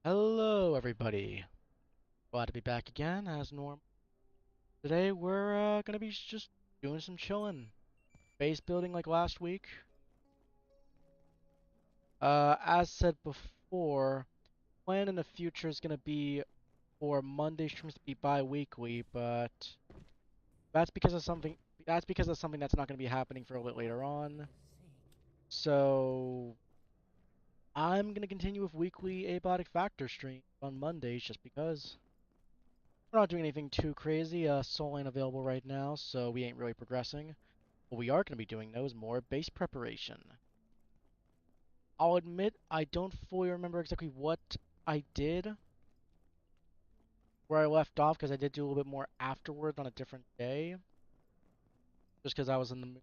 Hello, everybody. Glad to be back again, as normal. Today, we're gonna be just doing some chilling. Base building like last week. As said before, plan in the future is gonna be for Monday streams to be bi-weekly, but that's because of something. That's because of something that's not gonna be happening for a bit later on. So I'm gonna continue with weekly Abiotic Factor streams on Mondays, just because. We're not doing anything too crazy. Soul ain't available right now, so we ain't really progressing. What we are going to be doing, though, is more base preparation. I'll admit I don't fully remember exactly what I did where I left off, because I did do a little bit more afterwards on a different day, just because I was in the mood.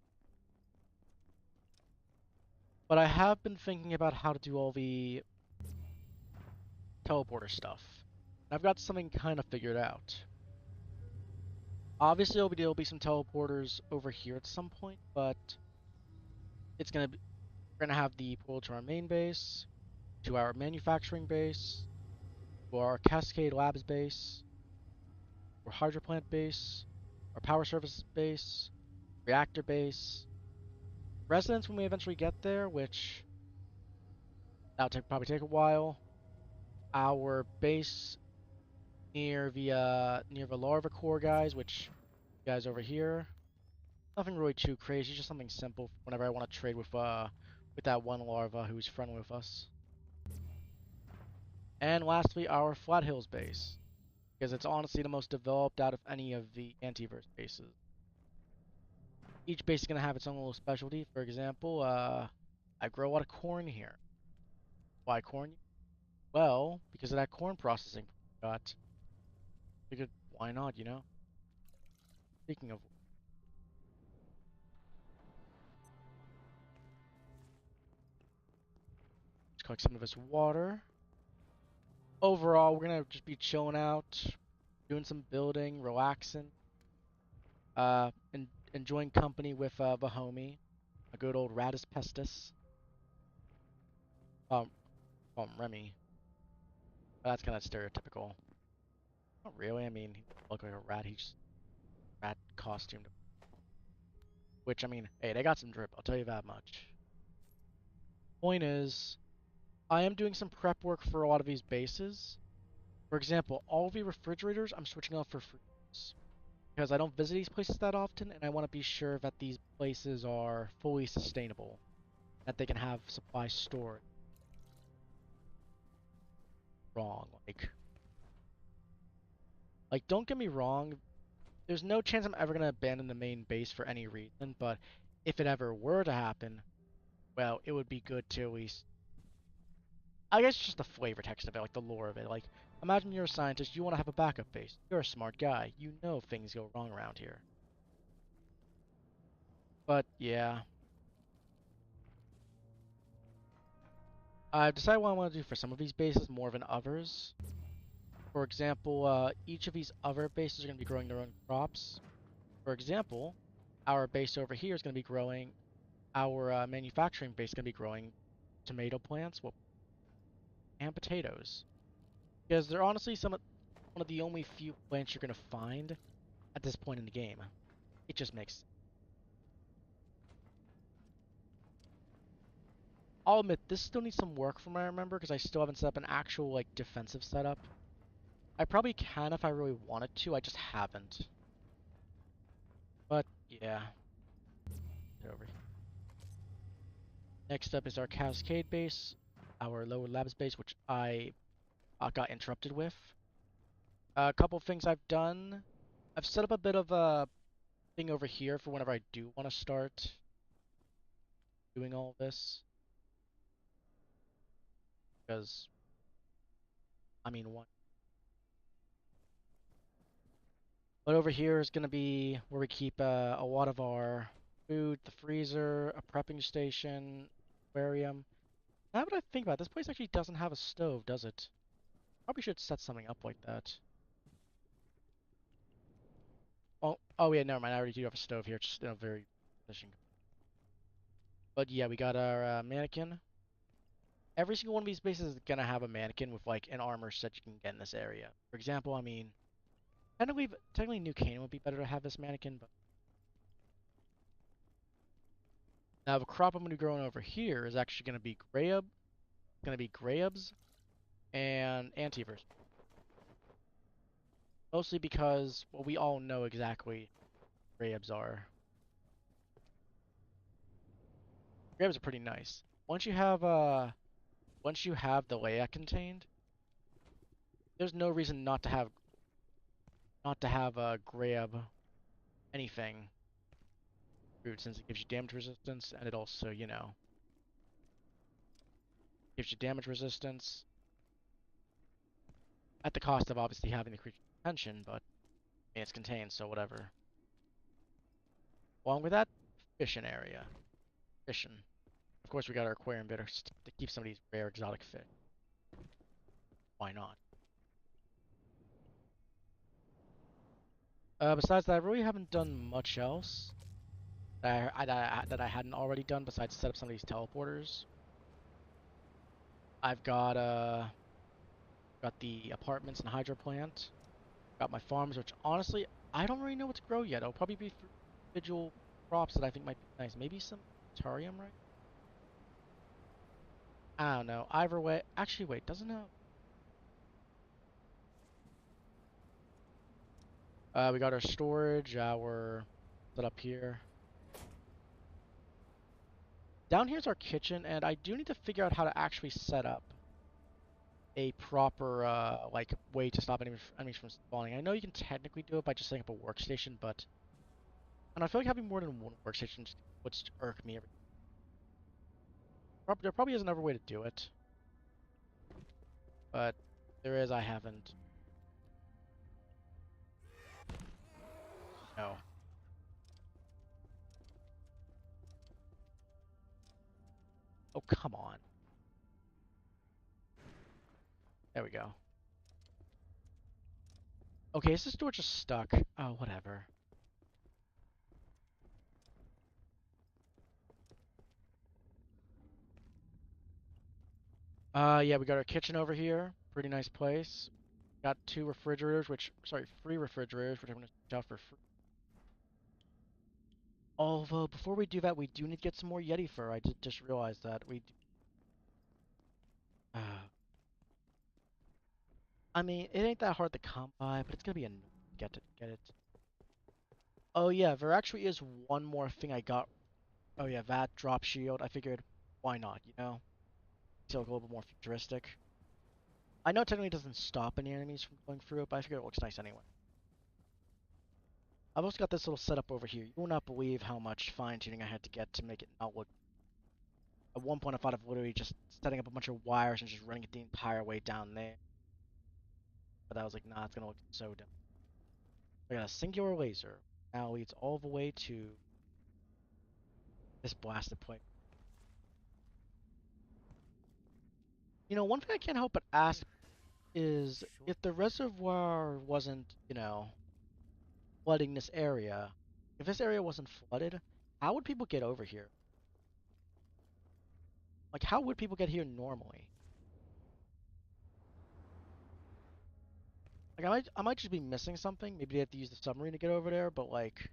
But I have been thinking about how to do all the teleporter stuff. I've got something kind of figured out. Obviously, there'll be some teleporters over here at some point, but we're gonna have the portal to our main base, to our manufacturing base, to our Cascade Labs base, or Hydro Plant base, our Power Services base, Reactor base, Residence when we eventually get there, which probably take a while. Our base near the larva core guys, which guys over here. Nothing really too crazy, just something simple whenever I want to trade with that one larva who's friendly with us. And lastly, our Flat Hills base, because it's honestly the most developed out of any of the Antiverse bases. Each base is going to have its own little specialty. For example, I grow a lot of corn here. Why corn? Well, because of that corn processing got. Figured, why not, you know? Speaking of, let's collect some of this water. Overall, we're going to just be chilling out, doing some building, relaxing, and enjoying company with the homie, a good old Radis Pestis. Um, Remy. That's kind of stereotypical. Not really. I mean, he doesn't look like a rat. He's just rat costumed. Which, I mean, hey, they got some drip. I'll tell you that much. Point is, I am doing some prep work for a lot of these bases. For example, all the refrigerators I'm switching off for freezers. Because I don't visit these places that often, and I want to be sure that these places are fully sustainable. That they can have supplies stored. Wrong. Don't get me wrong, there's no chance I'm ever going to abandon the main base for any reason, but if it ever were to happen, well, it would be good to at least, I guess, just the flavor text of it, like the lore of it. Like, imagine you're a scientist, you want to have a backup base. You're a smart guy. You know things go wrong around here. But yeah, I've decided what I want to do for some of these bases more than others. For example, each of these other bases are going to be growing their own crops. For example, our base over here is going to be growing, our manufacturing base is going to be growing tomato plants, well, and potatoes. Because they're honestly one of the only few plants you're going to find at this point in the game. It just makes. I'll admit, this still needs some work from what I remember, because I still haven't set up an actual, like, defensive setup. I probably can if I really wanted to, I just haven't. But, yeah. Get over here. Next up is our Cascade base, our lower labs base, which I got interrupted with. A couple things I've done. I've set up a bit of a thing over here for whenever I do want to start doing all this. Because, I mean, one. But over here is going to be where we keep a lot of our food, the freezer, a prepping station, aquarium. Now that I think about it, this place actually doesn't have a stove, does it? Probably should set something up like that. Oh yeah, never mind. I already do have a stove here. It's just in a very position. But yeah, we got our mannequin. every single one of these bases is gonna have a mannequin with like an armor set you can get in this area. For example, I mean, technically New Canaan would be better to have this mannequin, but now the crop I'm gonna be growing over here is actually gonna be grayubs and antivers. Mostly because, well, we all know exactly what grayubs are. Grayubs are pretty nice. Once you have the layout contained, there's no reason not to have a grayub anything food since it gives you damage resistance and it also, you know, gives you damage resistance at the cost of obviously having the creature's attention, but I mean, it's contained, so whatever. Along with that, fishing area. Fishing. Of course, we got our aquarium bidder to keep some of these rare exotic fish. Why not? Besides that, I really haven't done much else that I hadn't already done besides set up some of these teleporters. I've got the apartments and hydro plant. Got my farms, which honestly I don't really know what to grow yet. It'll probably be individual crops that I think might be nice. Maybe some terrarium, right? I don't know. Either way, actually, wait, doesn't it? We got our storage, our set up here. Down here's our kitchen, and I do need to figure out how to actually set up a proper like way to stop enemies from spawning. I know you can technically do it by just setting up a workstation, but and I feel like having more than one workstation just would irk me. There probably is another way to do it, but there is. I haven't. No. Oh, come on. There we go. Okay, is this door just stuck? Oh, whatever. Yeah, we got our kitchen over here. Pretty nice place. Got three refrigerators, which I'm gonna switch out for free. Although, before we do that, we do need to get some more Yeti fur. I did just realize that. Uh, I mean, it ain't that hard to come by, but it's gonna be annoying to get it. Oh yeah, there actually is one more thing I got. Oh yeah, that drop shield. I figured, why not, you know? To look a little bit more futuristic. I know it technically doesn't stop any enemies from going through it, but I figure it looks nice anyway. I've also got this little setup over here. You will not believe how much fine-tuning I had to get to make it not look. At one point, I thought of literally just setting up a bunch of wires and just running it the entire way down there. But I was like, nah, it's gonna look so dumb. I got a singular laser. Now leads all the way to this blasted place. You know, one thing I can't help but ask is if the reservoir wasn't, you know, flooding this area, if this area wasn't flooded, how would people get over here? Like, how would people get here normally? Like, I might just be missing something. Maybe they have to use the submarine to get over there, but like,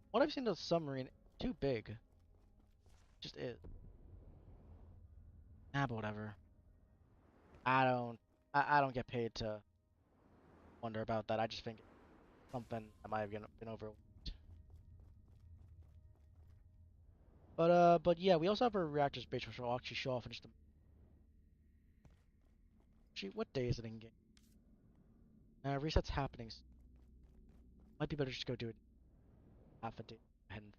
what I've seen of the submarine, too big. Just is. Ah, but whatever. I don't, I don't get paid to wonder about that. I just think it's something that might have been overlooked. But yeah, we also have our reactors base, which I'll actually show off in just a. Actually, what day is it in game? Reset's happening. Might be better just go do it half a day ahead and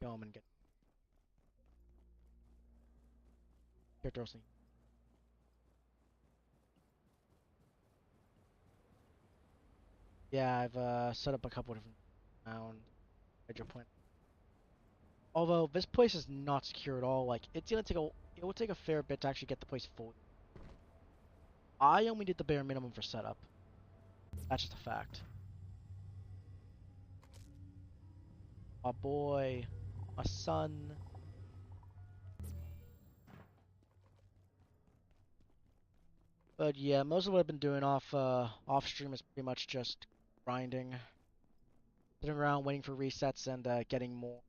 go home and get character also. Yeah, I've set up a couple different round hydro plant. Although this place is not secure at all. Like it will take a fair bit to actually get the place full. I only did the bare minimum for setup. That's just a fact. My boy, my son. But yeah, most of what I've been doing off stream is pretty much just grinding, sitting around waiting for resets and getting more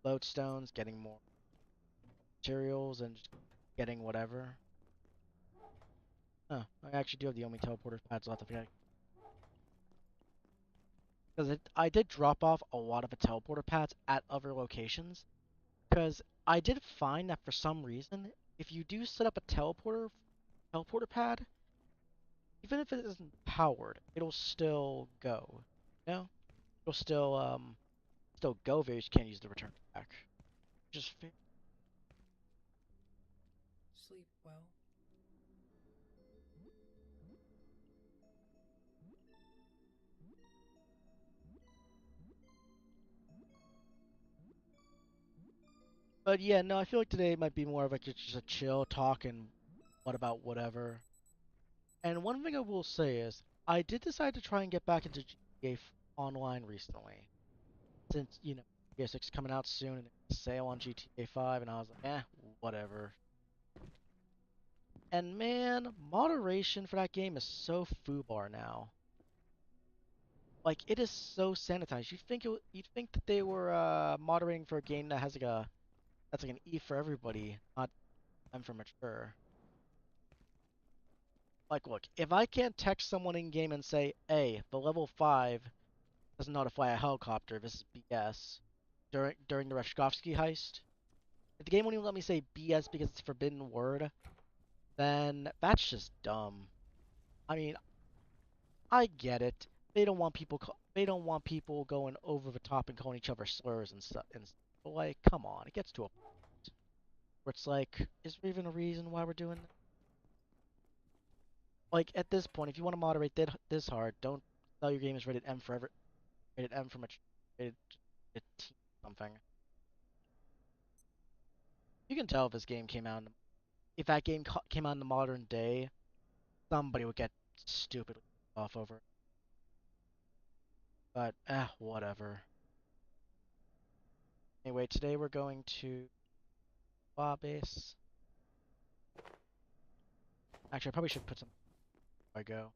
lodestones, getting more materials, and just getting whatever. Huh, I actually do have the only teleporter pads left. I forgot. Because I did drop off a lot of the teleporter pads at other locations. Because I did find that for some reason, if you do set up a teleporter pad, even if it isn't powered, it'll still go. You know? It'll still go there, you just can't use the return back. Just fair. Sleep well. But yeah, no, I feel like today might be more of like just a chill talk and what about whatever. And one thing I will say is, I did decide to try and get back into GTA Online recently. Since, GTA 6 coming out soon and it's a sale on GTA 5, and I was like, whatever. And man, moderation for that game is so foobar now. Like, it is so sanitized. You'd think that they were moderating for a game that has that's like an E for everybody, not M for mature. Like, look, if I can't text someone in game and say, "Hey, the level 5 doesn't know how to fly a helicopter. This is BS," during the Reshkovsky heist, if the game won't even let me say BS because it's a forbidden word, then that's just dumb. I mean, I get it. They don't want people going over the top and calling each other slurs and stuff. But like, come on, it gets to a point where it's like, is there even a reason why we're doing this? Like at this point, if you want to moderate this hard, don't tell your game is rated M forever, rated M for much, rated, rated T something. You can tell if this game came out, if that game came out in the modern day, somebody would get stupidly off over it. But whatever. Anyway, today we're going to Spa Base. Actually, I probably should put some before I go.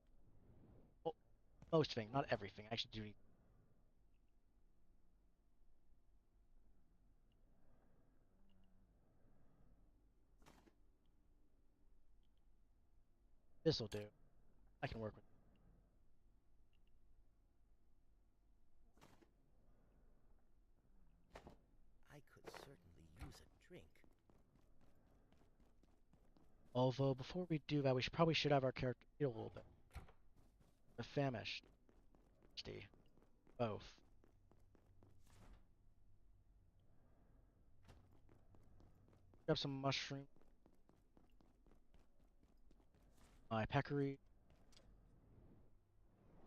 Well, most things, not everything. I actually do need. This'll do. I can work with. I could certainly use a drink. Although before we do that, we should have our character heal a little bit. The famished, thirsty, both. Grab some mushroom, my peccary,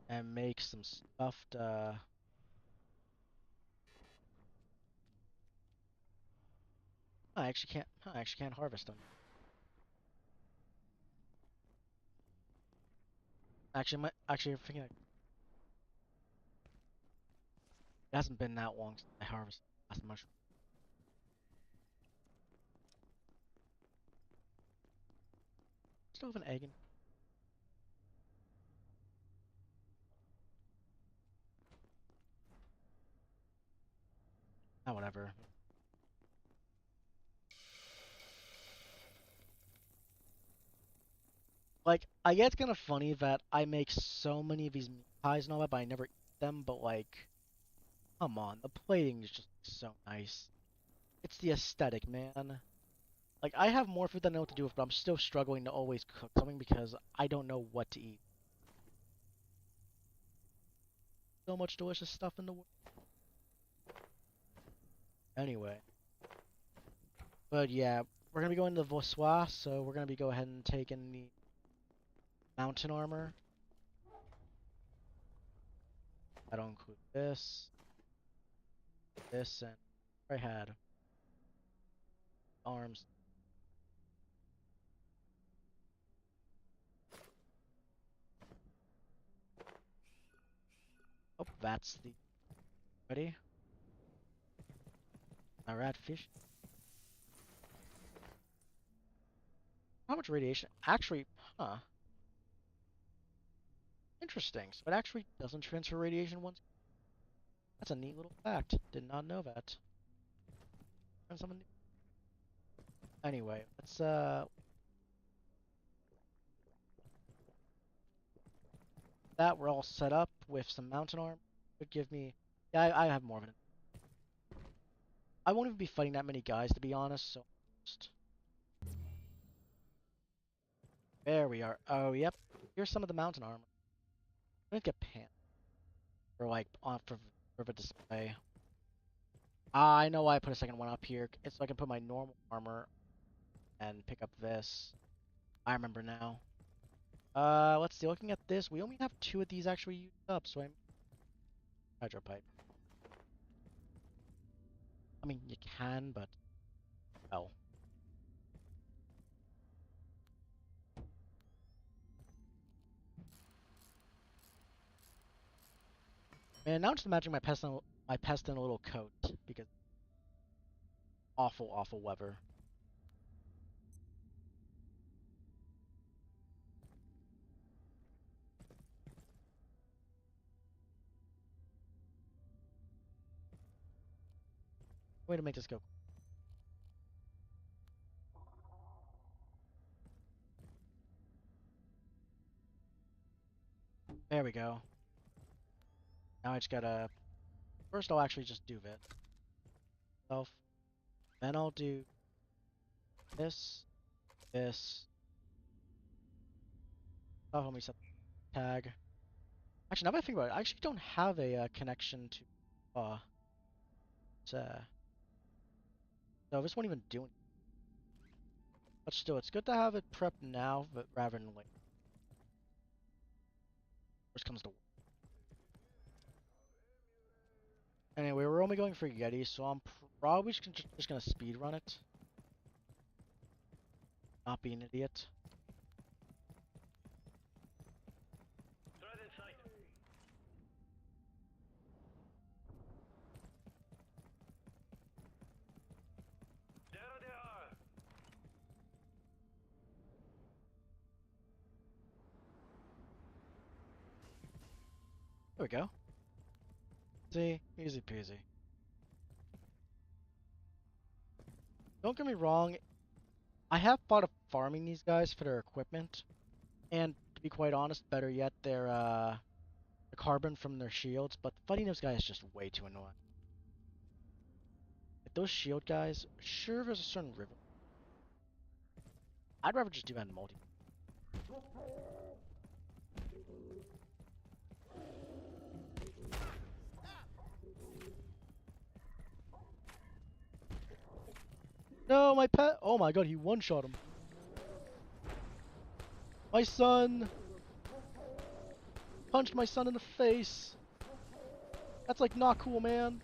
and make some stuffed. I actually can't harvest them. Actually, I'm thinking it hasn't been that long since I harvested the last mushroom. Still have an egg in. Whatever. Like, I get it's kind of funny that I make so many of these meat pies and all that, but I never eat them. But like, come on, the plating is just so nice. It's the aesthetic, man. Like, I have more food than I know what to do with, but I'm still struggling to always cook something because I don't know what to eat. So much delicious stuff in the world. Anyway, but yeah, we're gonna be going to Vossois, so we're gonna be go ahead and taking the mountain armor. That'll include this, and I had arms. Oh, that's the ready. My rat fish. How much radiation? Actually, huh. Interesting. So it actually doesn't transfer radiation once. That's a neat little fact. Did not know that. Learn something new. Anyway, let's that we're all set up with some mountain armor. Would give me yeah, I have more of it. I won't even be fighting that many guys to be honest, so just there we are. Oh yep. Here's some of the mountain armor. I'm gonna get pants for like on for the display. I know why I put a second one up here. It's so I can put my normal armor and pick up this. I remember now. Let's see. Looking at this, we only have two of these actually used up, so I'm hydro pipe. I mean, you can, but oh. Man, now I'm just imagining my pest in a little coat because awful, awful weather. Way to make this go. There we go. Now I just gotta. First, I'll actually just do it. Self. Then I'll do this, this. Oh, let me set the tag. Actually, now that I think about it, I actually don't have a connection to. Uh, so this won't even do anything. But still, it's good to have it prepped now, but rather than later. Worst comes to anyway, we're only going for Yeti, so I'm probably just gonna speed run it. Not be an idiot. There we go. See, easy peasy. Don't get me wrong, I have thought of farming these guys for their equipment, and to be quite honest, better yet, their the carbon from their shields. But fighting those guys is just way too annoying. Like those shield guys, sure, there's a certain river. I'd rather just do that in multi. No, my pet! Oh my god, he one-shot him. My son! Punched my son in the face! That's like not cool, man.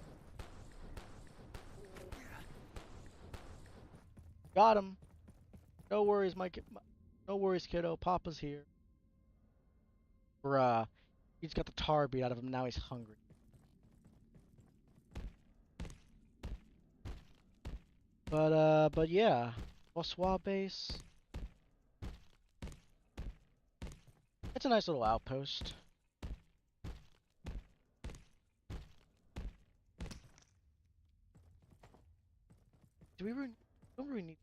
Got him. No worries, no worries, kiddo. Papa's here. Bruh. He's got the tar beat out of him, now he's hungry. But yeah. Boswa base. It's a nice little outpost. Do we really, don't really need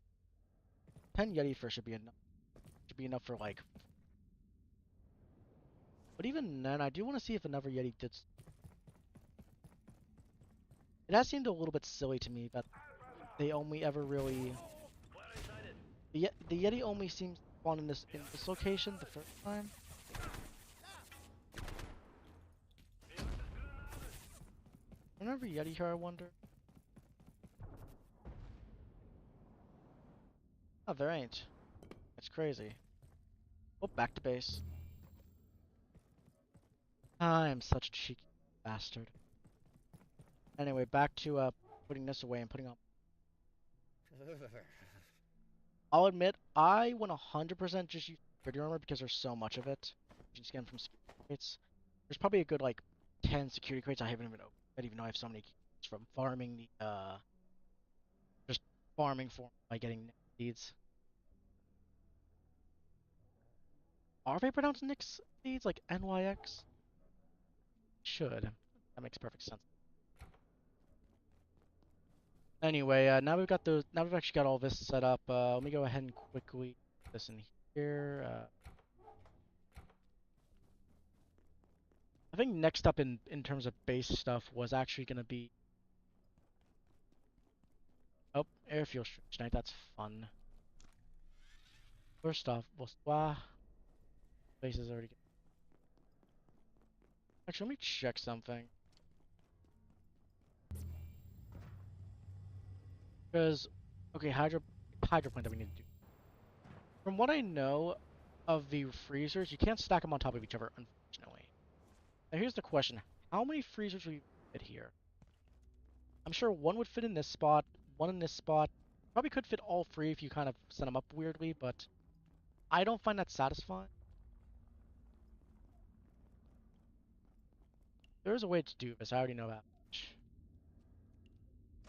10 Yeti for should be enough. Should be enough for like. But even then, I do want to see if another Yeti did. It has seemed a little bit silly to me that they only ever really. The Yeti only seems to spawn in this location the first time. Remember Yeti here, I wonder? Oh, there ain't. It's crazy. Oh, back to base. I am such a cheeky bastard. Anyway, back to putting this away and putting on. I'll admit, I 100% just use security armor because there's so much of it. You can just get them from security crates. There's probably a good like 10 security crates I haven't even opened. I don't even know I have so many keys from farming the just farming for by getting seeds. Are they pronounced Nyx seeds like NYX? Should. That makes perfect sense. Anyway, now we've actually got all this set up. Let me go ahead and quickly put this in here. I think next up in terms of base stuff was actually gonna be oh airfield tonight. That's fun. First off, bonsoir. Base is already. Actually, let me check something because okay, hydro plant that we need to do. From what I know of the freezers, you can't stack them on top of each other, unfortunately. Now here's the question: how many freezers will you fit here? I'm sure one would fit in this spot, one in this spot. Probably could fit all three if you kind of set them up weirdly, but I don't find that satisfying. There is a way to do this. I already know that much.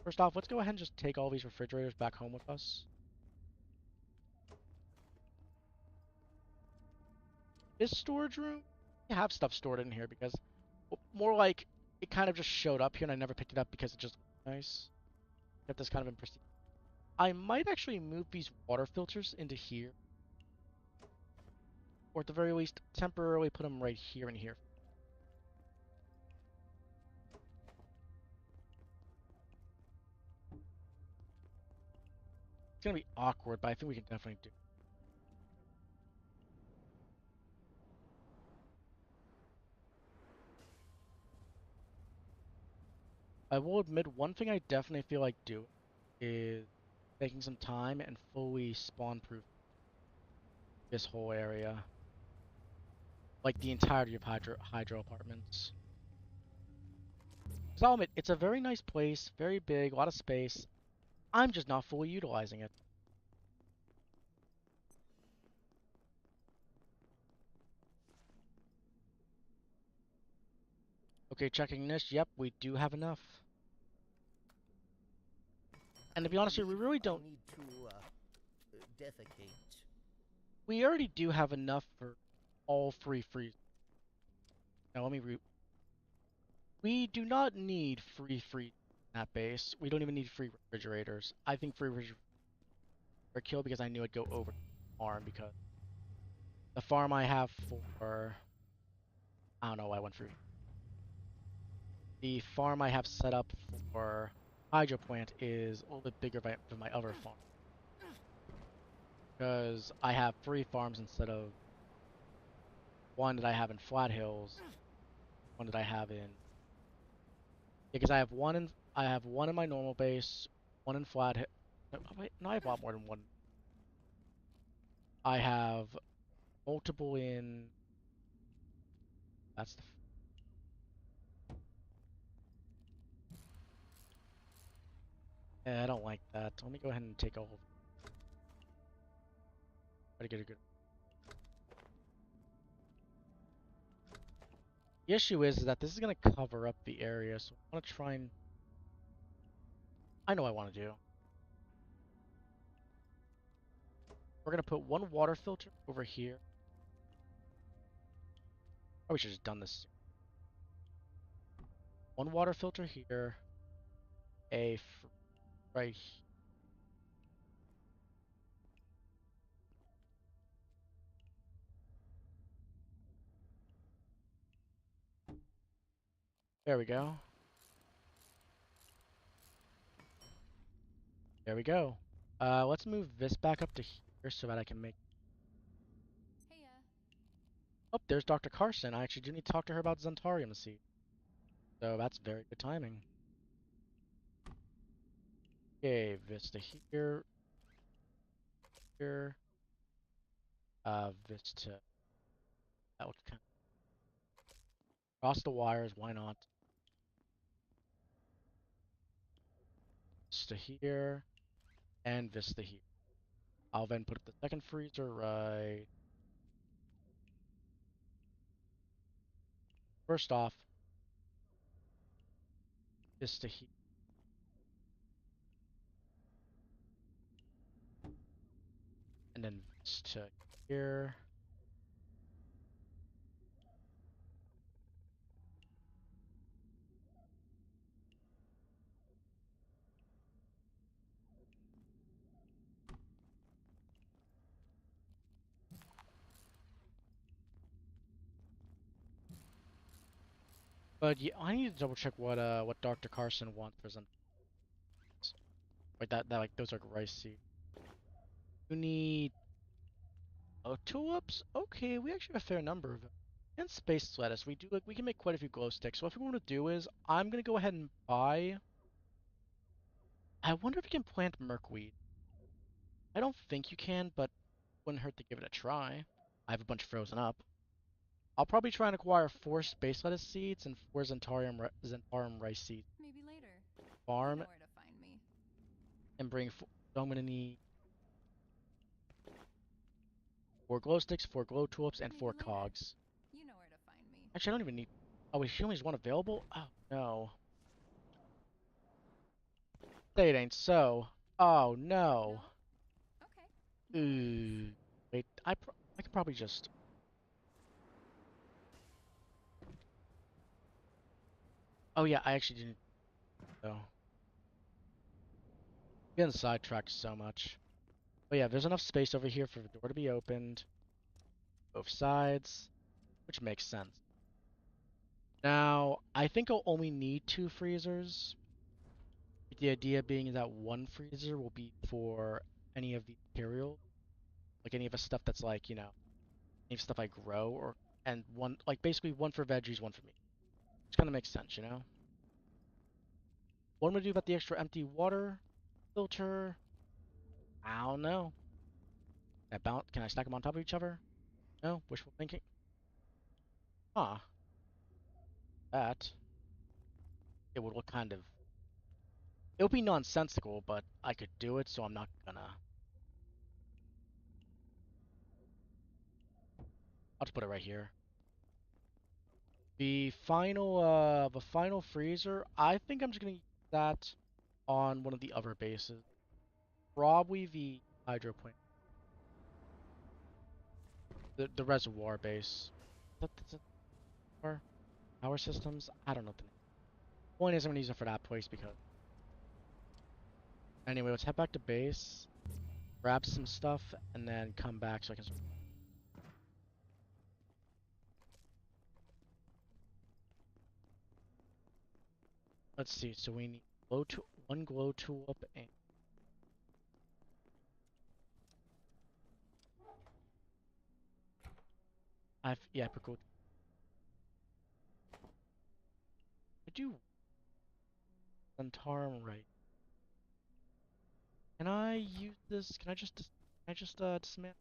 First off, let's go ahead and just take all these refrigerators back home with us. This storage room, we have stuff stored in here because more like it kind of just showed up here and I never picked it up because it just looked nice. Kept this kind of in pristine. I might actually move these water filters into here, or at the very least, temporarily put them right here and here. It's gonna be awkward, but I think we can definitely do it. I will admit one thing I definitely feel like doing is taking some time and fully spawn-proof this whole area. Like the entirety of Hydro Apartments. Because I'll admit, it's a very nice place, very big, a lot of space. I'm just not fully utilizing it. Okay, checking this. Yep, we do have enough. And to be honest Maybe here, we really I don't. need to defecate. We already do have enough for all three freezers. Now let me We do not need free at base. We don't even need free refrigerators. I think free refrigerators are kill because I knew I'd go over the farm because the farm I have for I don't know why I went through. The farm I have set up for hydro plant is a little bit bigger than my other farm because I have three farms instead of one that I have in Flat Hills, one that I have in because I have one in my normal base, one in Flat Hill. No, wait, no, I have a lot more than one. I have multiple in. That's the. I don't like that. Let me go ahead and take all of. Try to get a good. The issue is that this is gonna cover up the area, so I want to try and. I know what I want to do. We're gonna put one water filter over here. Oh, we should have just done this. One water filter here. Right here. There we go. There we go. Let's move this back up to here so that I can make. Heya. Oh, there's Dr. Carson. I actually do need to talk to her about Zentarium seed. So that's very good timing. Okay, Vista here. Here. Vista. That looks kind of. Cross the wires, why not? Vista here. And Vista here. I'll then put the second freezer right. First off, Vista here. And then Vista here. But yeah, I need to double check what Dr. Carson wants for some. Like that like those are rice seeds. You need tulips. Okay, we actually have a fair number of them. And space lettuce. We do like we can make quite a few glow sticks. So what we want to do is I'm gonna go ahead and buy. I wonder if you can plant milkweed. I don't think you can, but wouldn't hurt to give it a try. I have a bunch frozen up. I'll probably try and acquire 4 space lettuce seeds and 4 Zentarum rice seeds. Maybe later. You Farm know where to find me. and bring. So I'm gonna need 4 glow sticks, 4 glow tulips, and Maybe 4 later. cogs. You know where to find me. Actually, I don't even need. Oh, wait, she only has 1 available. Oh no, say it ain't so. Oh No? no. Okay. No worries. Ooh. Wait, I could probably just. Oh yeah, I actually didn't. So getting sidetracked so much. But yeah, there's enough space over here for the door to be opened, both sides, which makes sense. Now, I think I'll only need 2 freezers. With the idea being that 1 freezer will be for any of the material, like any of the stuff that's like, any stuff I grow, or and one like basically 1 for veggies, 1 for meat. Which kind of makes sense, you know? What am I gonna do about the extra empty water filter? I don't know. Can I stack them on top of each other? No? Wishful thinking? Huh. That. It would look kind of. It would be nonsensical, but I could do it, so I'm not gonna. I'll just put it right here. The final freezer, I think I'm just gonna use that on one of the other bases. Probably the hydro plant. The reservoir base. That's it. Power systems? I don't know the name. Point is I'm gonna use it for that place because. Anyway, let's head back to base, grab some stuff, and then come back so I can. Let's see. So we need one glow tulip and I put gold. I do Santarum right. Can I use this? Can I just dismantle?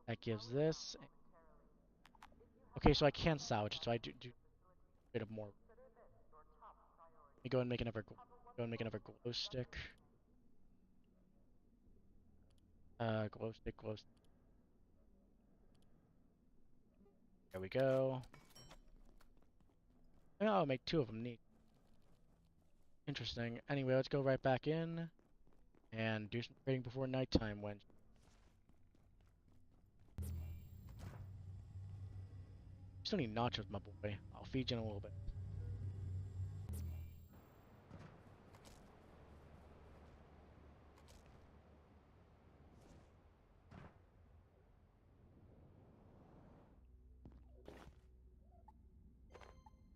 That gives this. Okay, so I can salvage it. So I do a bit of more. Let me go and make another. Go and make another glow stick. Glow stick, glow stick. There we go. Yeah, I'll make 2 of them. Neat. Interesting. Anyway, let's go right back in and do some trading before nighttime. When you still need nachos, my boy. I'll feed you in a little bit.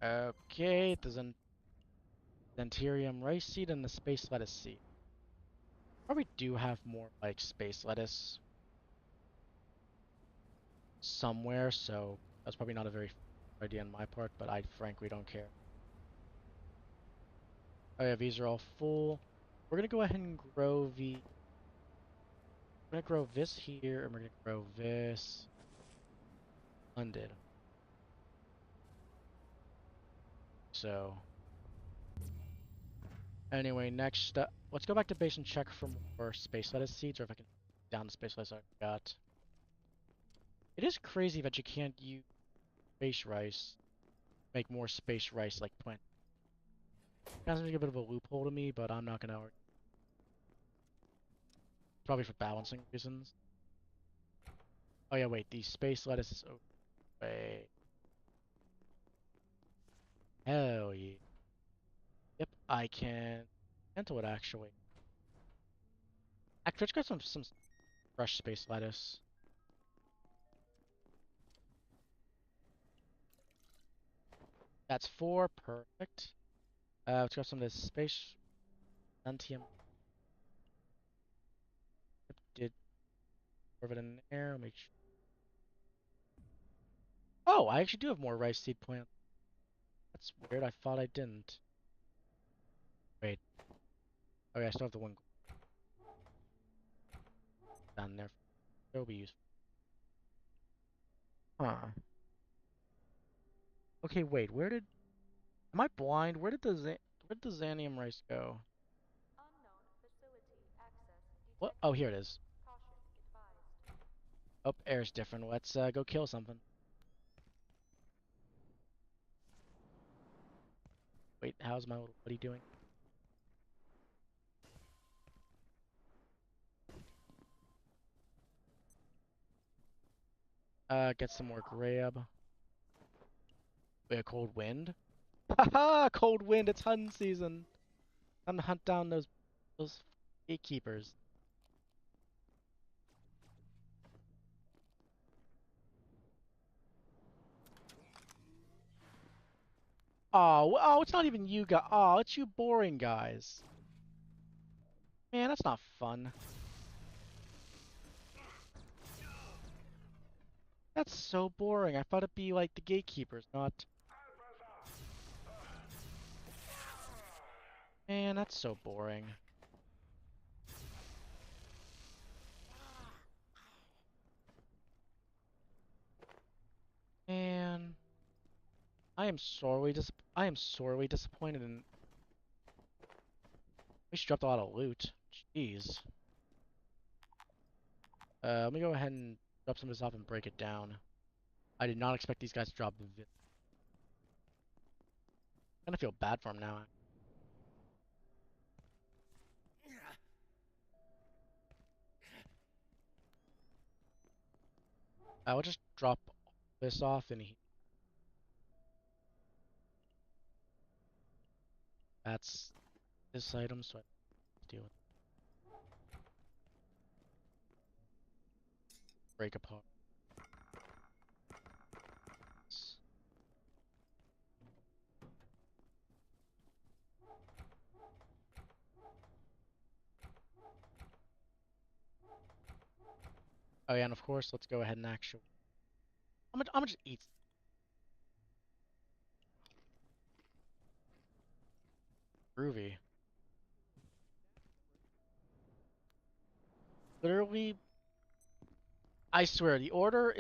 Okay, there's an Dentarium rice seed and the space lettuce seed. Probably do have more like space lettuce somewhere, so that's probably not a very idea on my part, but I frankly don't care. Oh yeah, these are all full. We're gonna go ahead and grow we're gonna grow this here, and we're gonna grow this undid. So anyway, next let's go back to base and check for more space lettuce seeds, or if I can down the space lettuce I got. It is crazy that you can't use space rice, make more space rice like plant. Kind of like a bit of a loophole to me, but I'm not gonna argue. Probably for balancing reasons. Oh yeah, wait, the space lettuce is over. Wait. Hell yeah. Yep, I can handle it actually. Actually, let's get some fresh space lettuce. That's 4. Perfect. Let's grab some of this space. Antium. Did of it in there. Make sure. Oh, I actually do have more rice seed plants. That's weird. I thought I didn't. Wait. Okay, I still have the one down there. It'll be useful. Huh. Okay, wait. Where did? Am I blind? Where did the Xanium rice go? What? Oh, here it is. Oh, air's different. Let's go kill something. Wait, how's my little buddy doing? Get some more grab. Wait, a cold wind? Haha, cold wind, it's hunting season. Time to hunt down those gatekeepers. Oh, it's not even you guys. Oh, it's you boring guys. Man, that's not fun. That's so boring. I thought it'd be like the gatekeepers, not... Man, that's so boring. Man, I am sorely disappointed in... We should dropped a lot of loot. Jeez. Let me go ahead and drop some of this off and break it down. I did not expect these guys to drop the... I'm gonna feel bad for them now. I will just drop this off and that's this item, so I deal with break apart. Oh yeah, and of course, let's go ahead and actually. I'm gonna just eat. Groovy. Literally, I swear, the order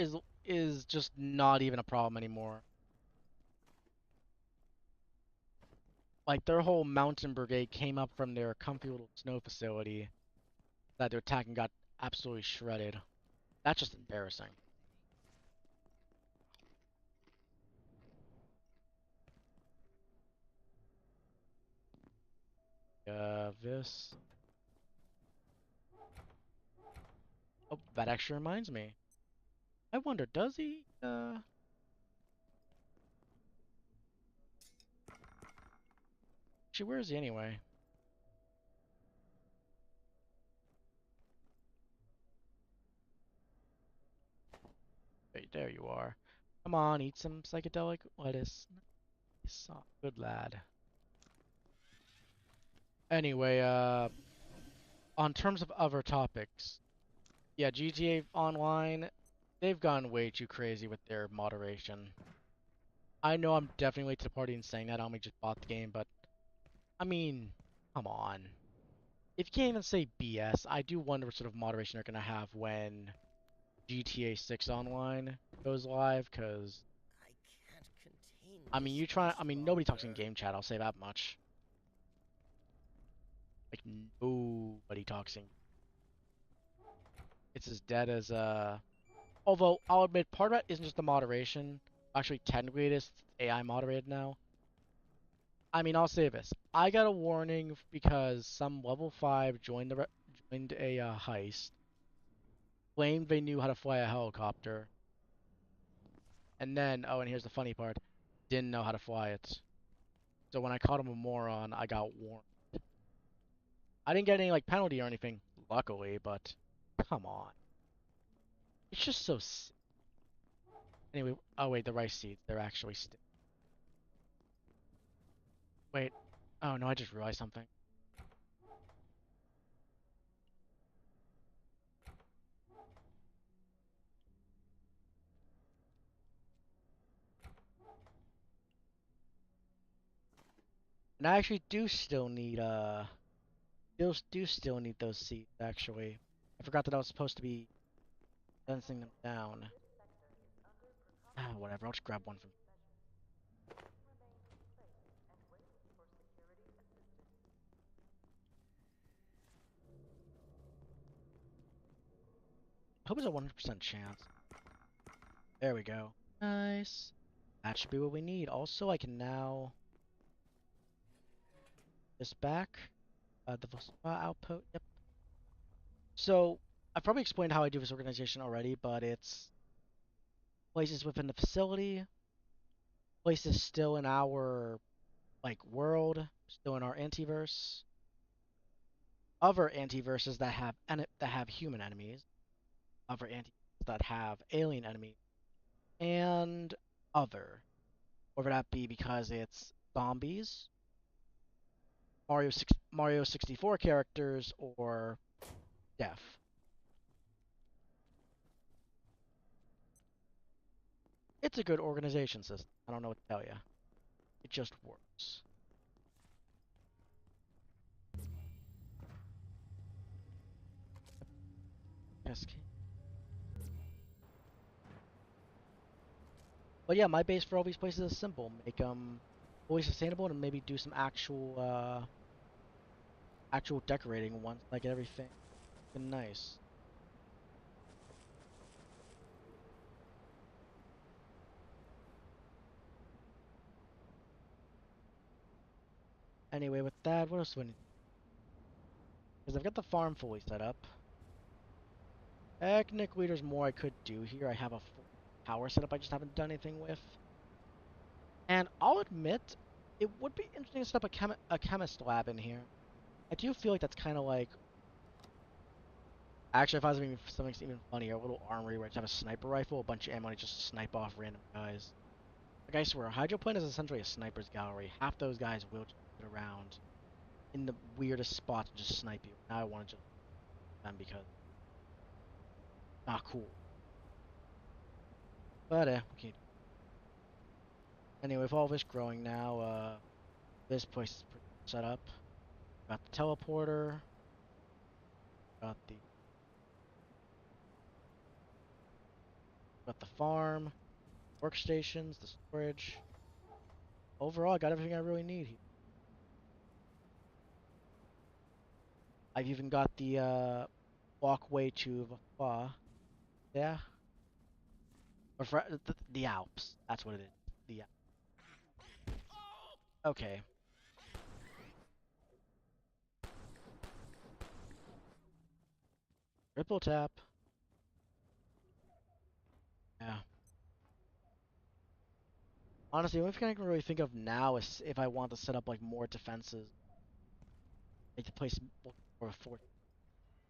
is just not even a problem anymore. Like their whole mountain brigade came up from their comfy little snow facility that their attacking got absolutely shredded. That's just embarrassing. This. Oh, that actually reminds me. I wonder, does he? Actually, where is he anyway? Hey, there you are. Come on, eat some psychedelic lettuce. Nice. Oh, good lad. Anyway, on terms of other topics, yeah, GTA Online, they've gone way too crazy with their moderation. I know I'm definitely late to the party in saying that. I only just bought the game, but I mean, come on. If you can't even say BS, I do wonder what sort of moderation they're gonna have when GTA 6 Online goes live, because I can't contain I mean, this I much mean, nobody talks in longer. game chat, I'll say that much. Like, nobody talks in. It's as dead as, although, I'll admit, part of it isn't just the moderation. Actually, technically it is AI moderated now. I mean, I'll say this. I got a warning because some level 5 joined a heist, claimed they knew how to fly a helicopter, and then, oh, and here's the funny part, didn't know how to fly it. So when I caught him a moron, I got warned. I didn't get any, like, penalty or anything, luckily, but come on. It's just so... Anyway, oh wait, the rice seeds, they're actually... Wait. Oh no, I just realized something. And I actually do still need still need those seeds actually. I forgot that I was supposed to be sensing them down. Ah, whatever. I'll just grab one from. I hope it's a 100% chance. There we go. Nice. That should be what we need. Also, I can now this back. The Vespa output. Yep. So I've probably explained how I do this organization already, but it's places within the facility, places still in our like world, still in our antiverse, other antiverses that have human enemies, other antiverses that have alien enemies, and other. Whether that be because it's zombies, Mario 64 characters, or death. It's a good organization system. I don't know what to tell you. It just works. Yes. But yeah, my base for all these places is simple. Make them fully sustainable and maybe do some actual decorating once I get everything nice. Anyway, with that, what else do I need? Because I've got the farm fully set up. Technically, there's more I could do here. I have a full power setup I just haven't done anything with. And I'll admit, it would be interesting to set up a chemist lab in here. I do feel like that's kind of like... Actually, if I was doing something even funnier, a little armory where I just have a sniper rifle, a bunch of ammo, and I just snipe off random guys. Like I swear, Hydroplane is essentially a sniper's gallery. Half those guys will just sit around in the weirdest spots and just snipe you. Now I want to just them because not cool. But okay. Anyway, with all this growing now, this place is pretty set up. Got the teleporter. Got the farm, workstations, the storage. Overall, I got everything I really need here. I've even got the walkway to the spa. Yeah, or for, the Alps. That's what it is. The Alps. Okay. Ripple tap. Yeah. Honestly, the only thing I can really think of now is if I want to set up like more defenses, make the place look more fort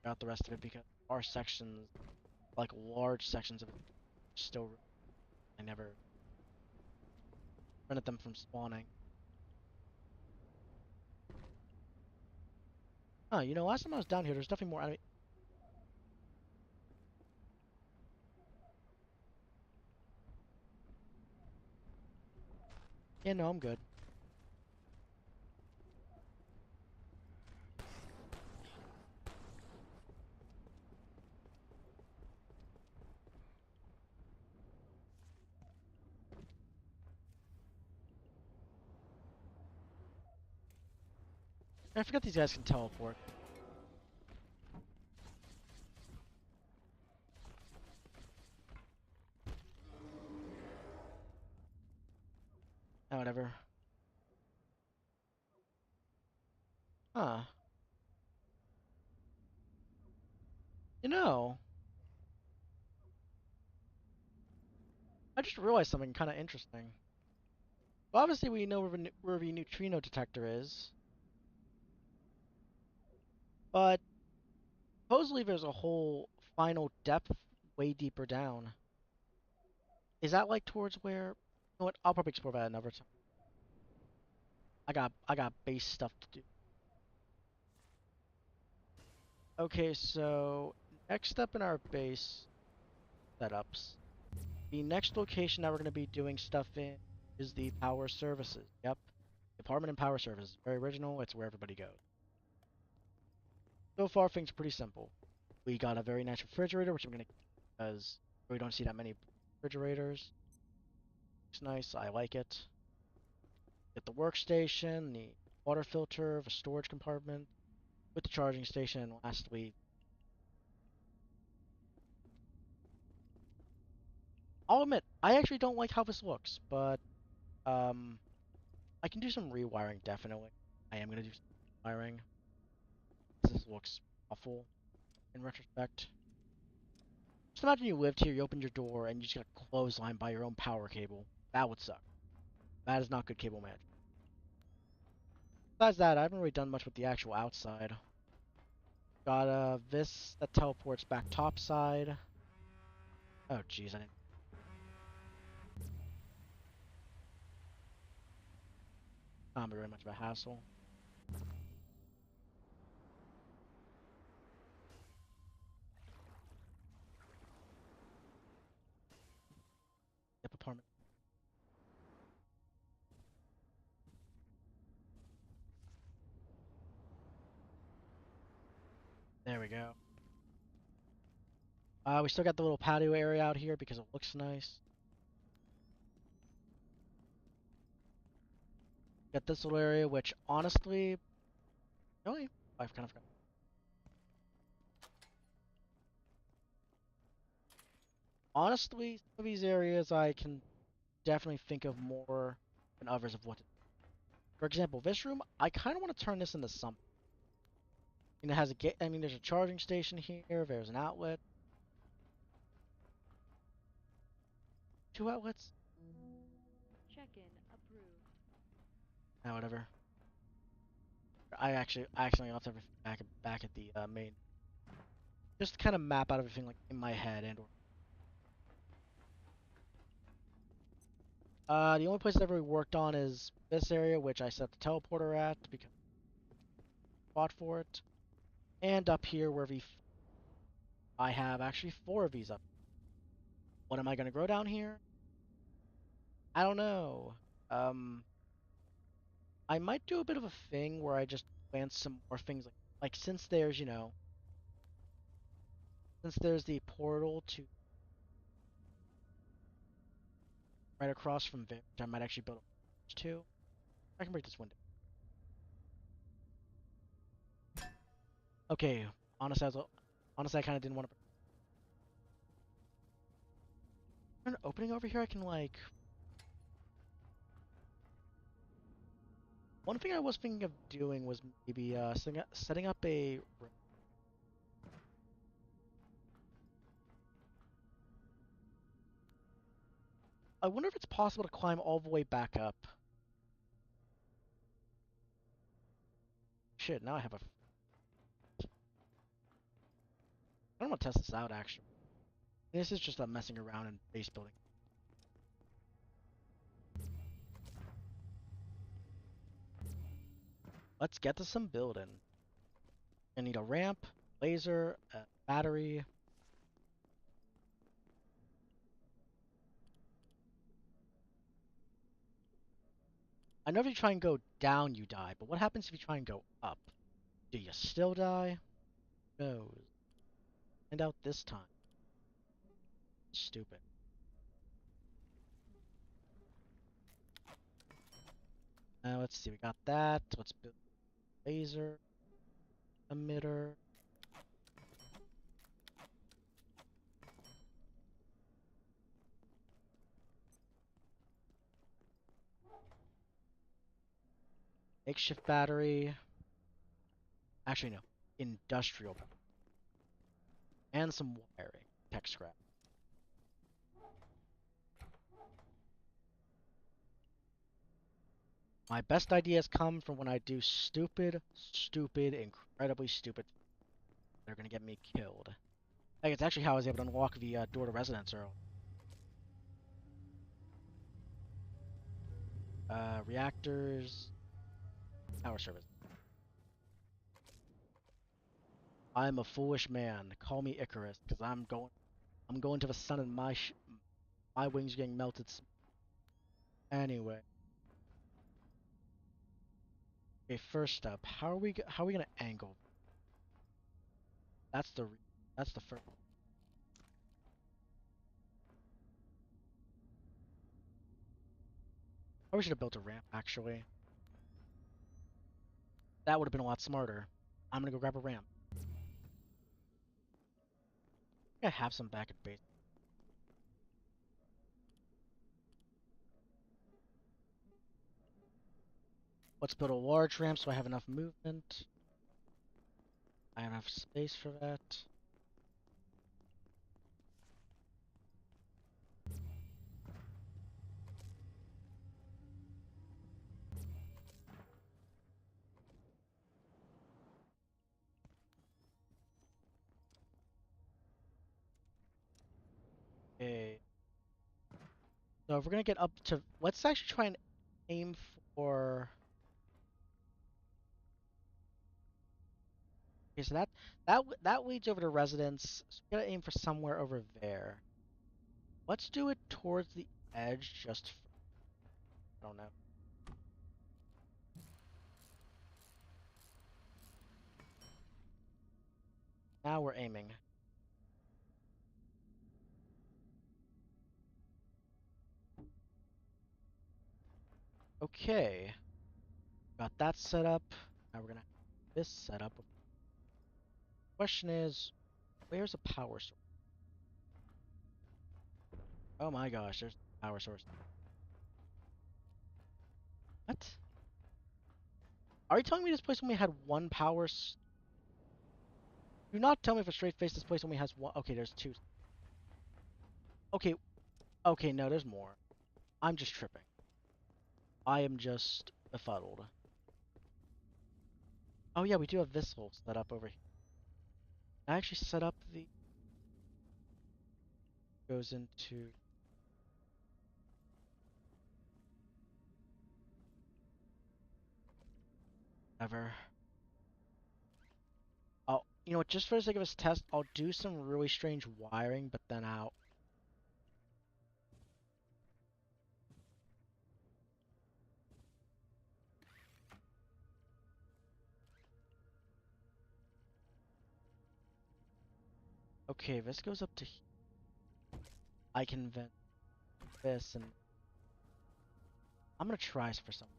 throughout the rest of it because our sections, like large sections of it, still I never prevented them from spawning. Huh, you know, last time I was down here, there's definitely more enemy. Yeah, no, I'm good. I forgot these guys can teleport. Oh, whatever. Huh. You know, I just realized something kind of interesting. Well, obviously, we know where the neutrino detector is, but supposedly there's a whole final depth way deeper down. Is that like towards where? You know what? I'll probably explore that another time. I got base stuff to do. Okay, so next step in our base setups, the next location that we're going to be doing stuff in is the power services. Yep, Department in Power Services. Very original. It's where everybody goes. So far, things are pretty simple. We got a very nice refrigerator, which I'm going to keep because we don't see that many refrigerators. It's nice. I like it. Get the workstation, the water filter, the storage compartment, with the charging station, and lastly, I'll admit, I actually don't like how this looks, but um, I can do some rewiring, definitely. I am going to do some rewiring. This looks awful in retrospect. Just imagine you lived here, you opened your door, and you just got clotheslined by your own power cable. That would suck. That is not good cable management. Besides that, I haven't really done much with the actual outside. Got this that teleports back topside. Oh jeez, I didn't. Not very much of a hassle. Yep, apartment. There we go. We still got the little patio area out here because it looks nice. Got this little area, which honestly, really, I've kind of forgot. Honestly, some of these areas I can definitely think of more than others of what to do. For example, this room, I kind of want to turn this into something. I mean, it has a gate. I mean, there's a charging station here. There's an outlet. 2 outlets. Check-in approved. Ah, whatever. I actually left everything back at the main. Just to kind of map out everything like in my head and or. The only place I've ever worked on is this area, which I set the teleporter at because I fought for it, and up here where I have actually 4 of these up. What am I gonna grow down here? I don't know. Um, I might do a bit of a thing where I just plant some more things like since there's since there's the portal to right across from there, which I might actually build a too. I can break this window. Okay, honestly, honestly, I kind of didn't want to. An opening over here, I can like. One thing I was thinking of doing was maybe setting up a. I wonder if it's possible to climb all the way back up. Shit, now I have a. I don't want to test this out actually. This is just a messing around in base building. Let's get to some building. I need a ramp, laser, a battery. I know if you try and go down, you die, but what happens if you try and go up? Do you still die? No. Find out this time. Stupid. Let's see, we got that. Let's build laser, emitter. Makeshift battery. Actually, no. Industrial. And some wiring. Tech scrap. My best ideas come from when I do stupid, incredibly stupid. They're gonna get me killed. Like, it's actually how I was able to unlock the door to residence early. Reactors. Power service. I'm a foolish man. Call me Icarus, because I'm going to the sun and my wings are getting melted. Anyway. Okay, first up, how are we gonna angle? That's the that's the first. I should have built a ramp actually. That would have been a lot smarter. I'm gonna go grab a ramp. I have some back at base. Let's build a large ramp so I have enough movement. I have enough space for that. Okay. So if we're gonna get up to, let's actually try and aim for. Okay, so that leads over to residence. So we gotta aim for somewhere over there. Let's do it towards the edge, just for, I don't know. Now we're aiming. Okay, got that set up. Now we're gonna have this set up. Question is, where's a power source? Oh my gosh, there's a power source. What? Are you telling me this place only had one power? Do not tell me for straight face this place only has one. Okay, there's two. Okay, okay, no, there's more. I'm just tripping. I am just befuddled. Oh yeah, we do have this whole set up over here. I actually set up the goes into ever. You know what? Just for the sake of this test, I'll do some really strange wiring, but then I'll. Okay, this goes up to. I can vent this, and I'm gonna try for some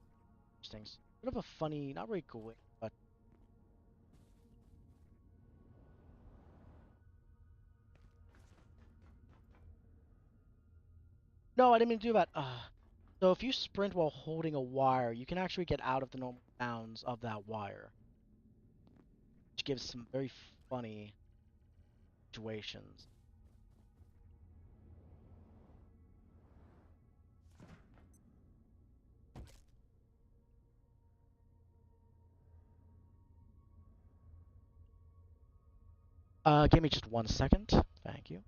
things. Bit of a funny, not really glitch, but no, I didn't mean to do that. So if you sprint while holding a wire, you can actually get out of the normal bounds of that wire, which gives some very funny situations. Give me just 1 second. Thank you.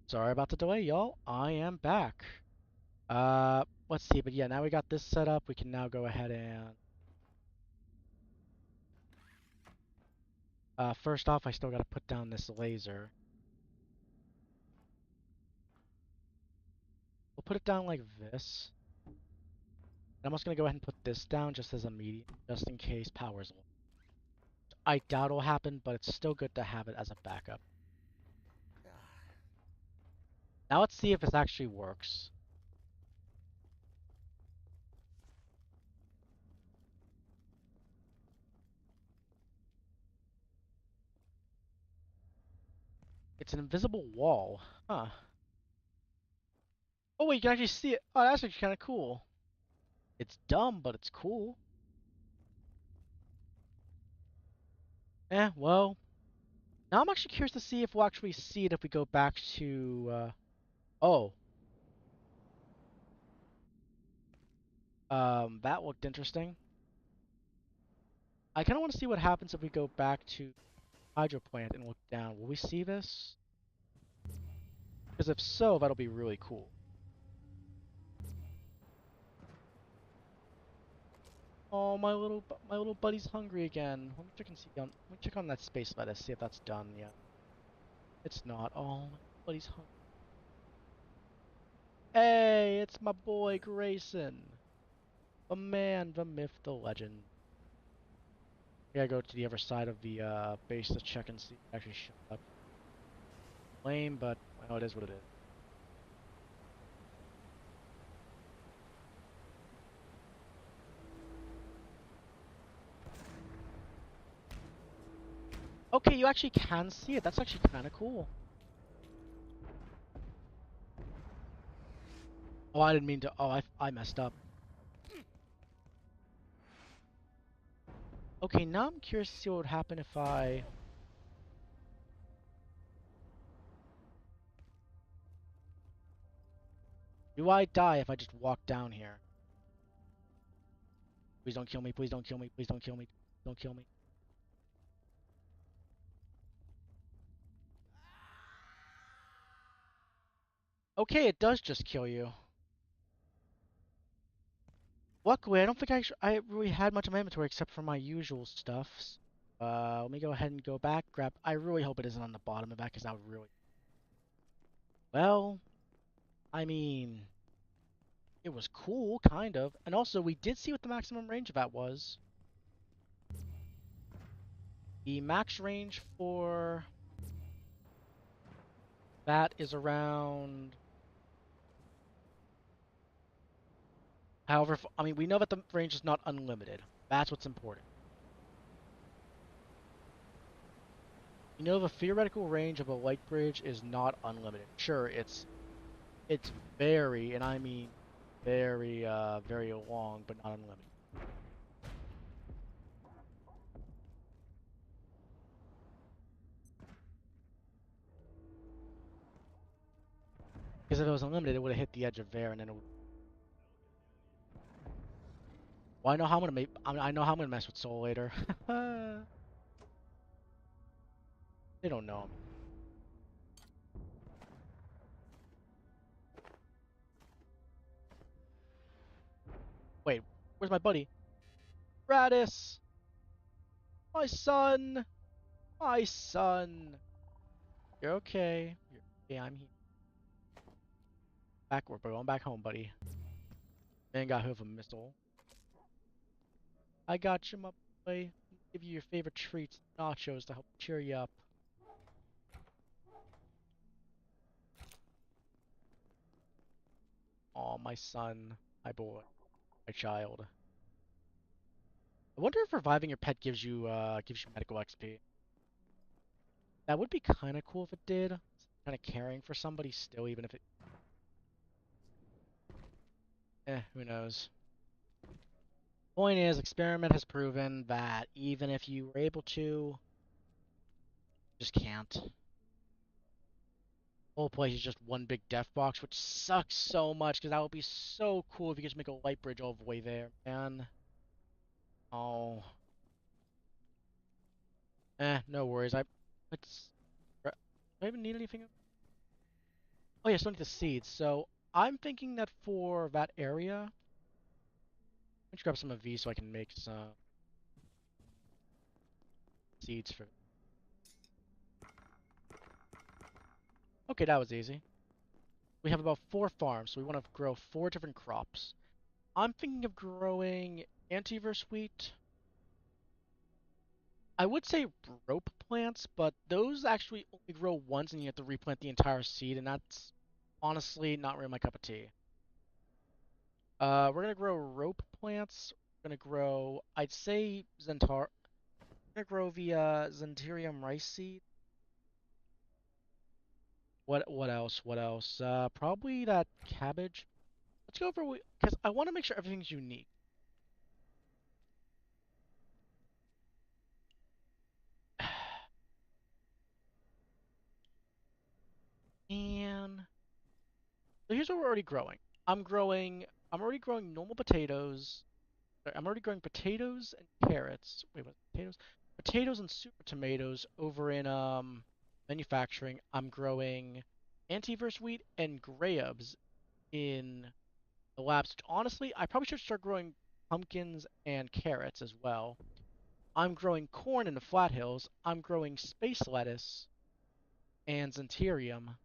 Sorry about the delay, y'all. I am back. Let's see, but yeah, now we got this set up. We can now go ahead and first off, I still gotta put down this laser. We'll put it down like this. I'm just gonna go ahead and put this down just as a medium, just in case power's low. I doubt it'll happen, but it's still good to have it as a backup. Now let's see if this actually works. It's an invisible wall. Huh. Oh wait, you can actually see it. Oh, that's actually kind of cool. It's dumb, but it's cool. Well, now I'm actually curious to see if we'll actually see it if we go back to, oh. That looked interesting. I kind of want to see what happens if we go back to hydro plant and look down. Will we see this? Because if so, that'll be really cool. Oh, my little buddy's hungry again. Let me check and see let me check on that space lettuce, see if that's done yet. It's not. Oh, my buddy's hungry. Hey, it's my boy Grayson. The man, the myth, the legend. I gotta go to the other side of the base to check and see if it actually showed up. Lame, but well, it is what it is. Okay, you actually can see it. That's actually kind of cool. Oh, I didn't mean to. Oh, I messed up. Okay, now I'm curious to see what would happen if I... Do I die if I just walk down here? Please don't kill me, please don't kill me, please don't kill me, don't kill me. Okay, it does just kill you. Luckily, I don't think I really had much of my inventory except for my usual stuff. Let me go ahead and go back, grab... I really hope it isn't on the bottom of that, because that would really... Well, I mean... It was cool, kind of. And also, we did see what the maximum range of that was. The max range for that is around... However, I mean, we know that the range is not unlimited. That's what's important. You know the theoretical range of a light bridge is not unlimited. Sure, it's very, and I mean very, very long, but not unlimited. Because if it was unlimited, it would have hit the edge of there, and then it would... Well, I know how I'm gonna make. I know how I'm gonna mess with Soul later. They don't know. Wait, where's my buddy? Radis! My son! My son! You're okay. You're okay, I'm here. We're going back home, buddy. Man got hit with a missile. I got you, my boy. Give you your favorite treats, nachos, to help cheer you up. Aw, my son. My boy. My child. I wonder if reviving your pet gives you medical XP. That would be kind of cool if it did. Kind of caring for somebody still, even if it... who knows. Point is, experiment has proven that even if you were able to, just can't. Whole place is just one big death box, which sucks so much, because that would be so cool if you could just make a light bridge all the way there, man. Oh. No worries. Do I even need anything? Oh yeah, still need the seeds. So I'm thinking that for that area, let's grab some of these so I can make some seeds for. Okay, that was easy. We have about 4 farms, so we want to grow 4 different crops. I'm thinking of growing antivirus wheat. I would say rope plants, but those actually only grow once and you have to replant the entire seed, and that's honestly not really my cup of tea. We're gonna grow rope plants. We're gonna grow, I'd say Zentar. We're gonna grow the Zenterium rice seed. What else? What else? Probably that cabbage. Let's go over because I want to make sure everything's unique. And so here's what we're already growing. I'm growing. I'm already growing normal potatoes. I'm already growing potatoes and carrots. Wait, what? Potatoes? Potatoes and super tomatoes over in manufacturing. I'm growing antivirus wheat and grapes in the labs. Honestly, I probably should start growing pumpkins and carrots as well. I'm growing corn in the flat hills. I'm growing space lettuce and Xantharium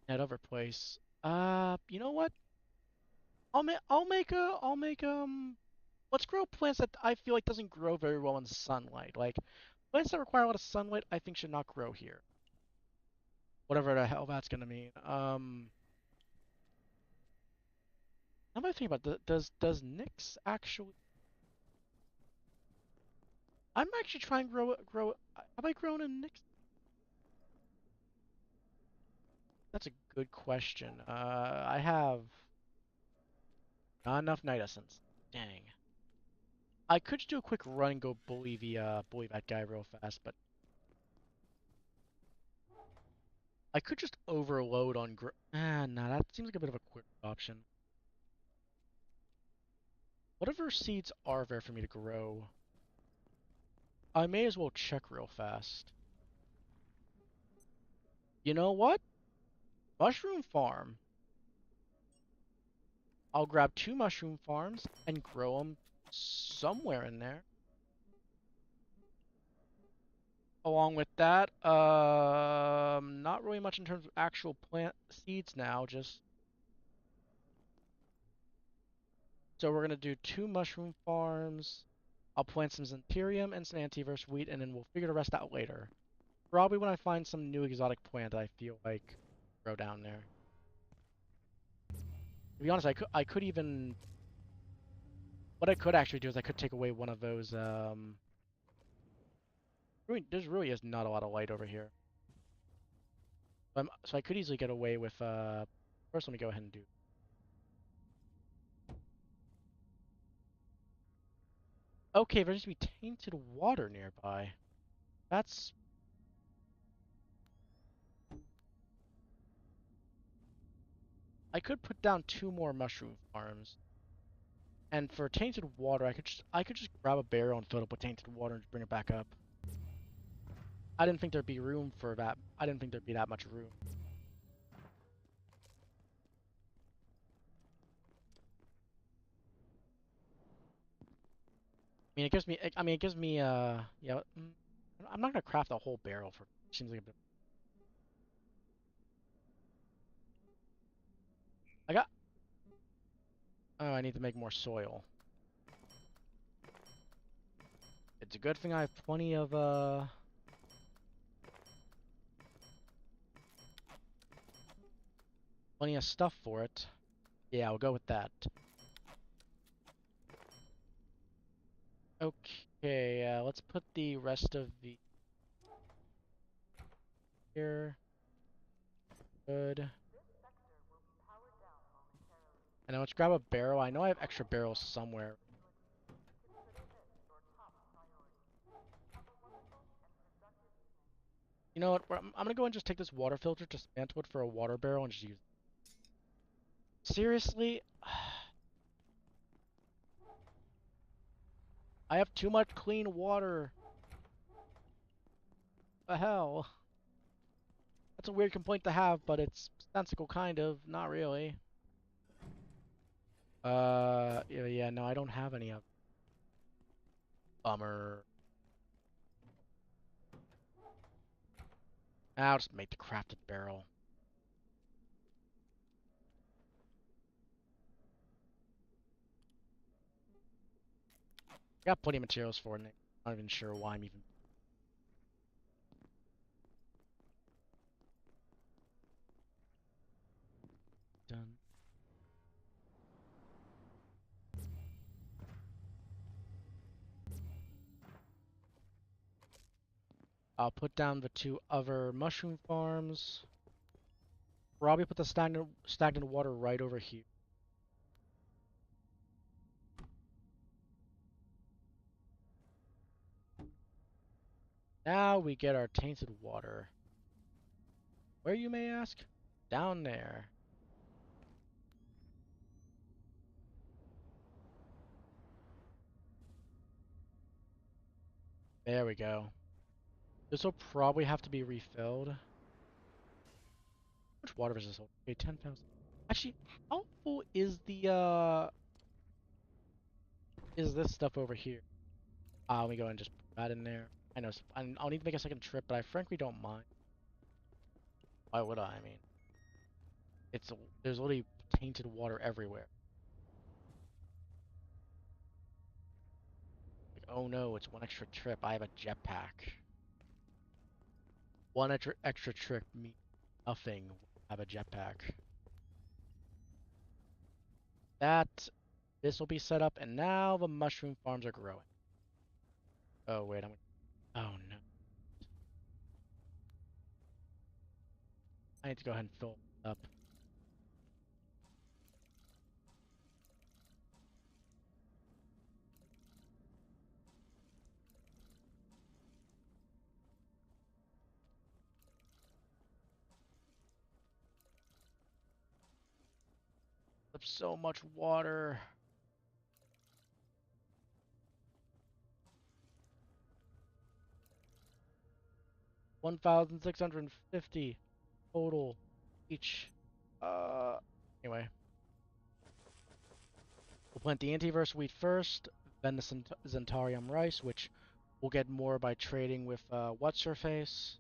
at other place. You know what? I'll make let's grow plants that I feel like doesn't grow very well in sunlight. Like plants that require a lot of sunlight, I think should not grow here. Whatever the hell that's gonna mean. How am I thinking about does Nyx actually? I'm actually trying to grow. Have I grown a Nyx? That's a good question. I have not enough night essence. Dang. I could just do a quick run and go bully that guy real fast, but I could just overload on nah, that seems like a bit of a quick option. Whatever seeds are there for me to grow, I may as well check real fast. You know what? Mushroom farm. I'll grab 2 mushroom farms and grow them somewhere in there. Along with that, not really much in terms of actual plant seeds now, just so we're gonna do 2 mushroom farms. I'll plant some Xantharium and some antivirus wheat, and then we'll figure the rest out later. Probably when I find some new exotic plant that I feel like grow down there. To be honest, I could even what I could actually do is I could take away one of those there's really is not a lot of light over here. So I could easily get away with first let me go ahead and do. Okay, there needs to be tainted water nearby. That's I could put down 2 more mushroom farms. And for tainted water, I could just grab a barrel and fill it up with tainted water and just bring it back up. I didn't think there'd be room for that. I didn't think there'd be that much room. I mean, yeah. I'm not gonna craft a whole barrel for. Seems like a bit. I got. Oh, I need to make more soil. It's a good thing I have plenty of stuff for it. Yeah, I'll go with that. Okay, let's put the rest of the here. Good. And now let's grab a barrel. I know I have extra barrels somewhere. You know what? I'm gonna go and just take this water filter, just dismantle it for a water barrel, and just use it. Seriously? I have too much clean water. The hell? It's a weird complaint to have, but it's sensible, kind of. Not really. Yeah, no, I don't have any of. Bummer. I'll just make the crafted barrel. Got plenty of materials for it. I'm not even sure why I'm even done. I'll put down the 2 other mushroom farms. Probably put the stagnant water right over here. Now we get our tainted water. Where, you may ask? Down there. There we go. This will probably have to be refilled. How much water is this? Okay, 10,000. Actually, how full is is this stuff over here? Let me go and just put that in there. I know, I'll need to make a second trip, but I frankly don't mind. Why would I? I mean, there's literally tainted water everywhere. Like, oh no, it's 1 extra trip. I have a jetpack. 1 extra trip means nothing. I have a jetpack. This will be set up, and now the mushroom farms are growing. Oh wait, oh no. I need to go ahead and fill it up. There's so much water. $1,650 total each. Anyway. We'll plant the antiverse wheat first, then the Zentarium rice, which we'll get more by trading with what's her face.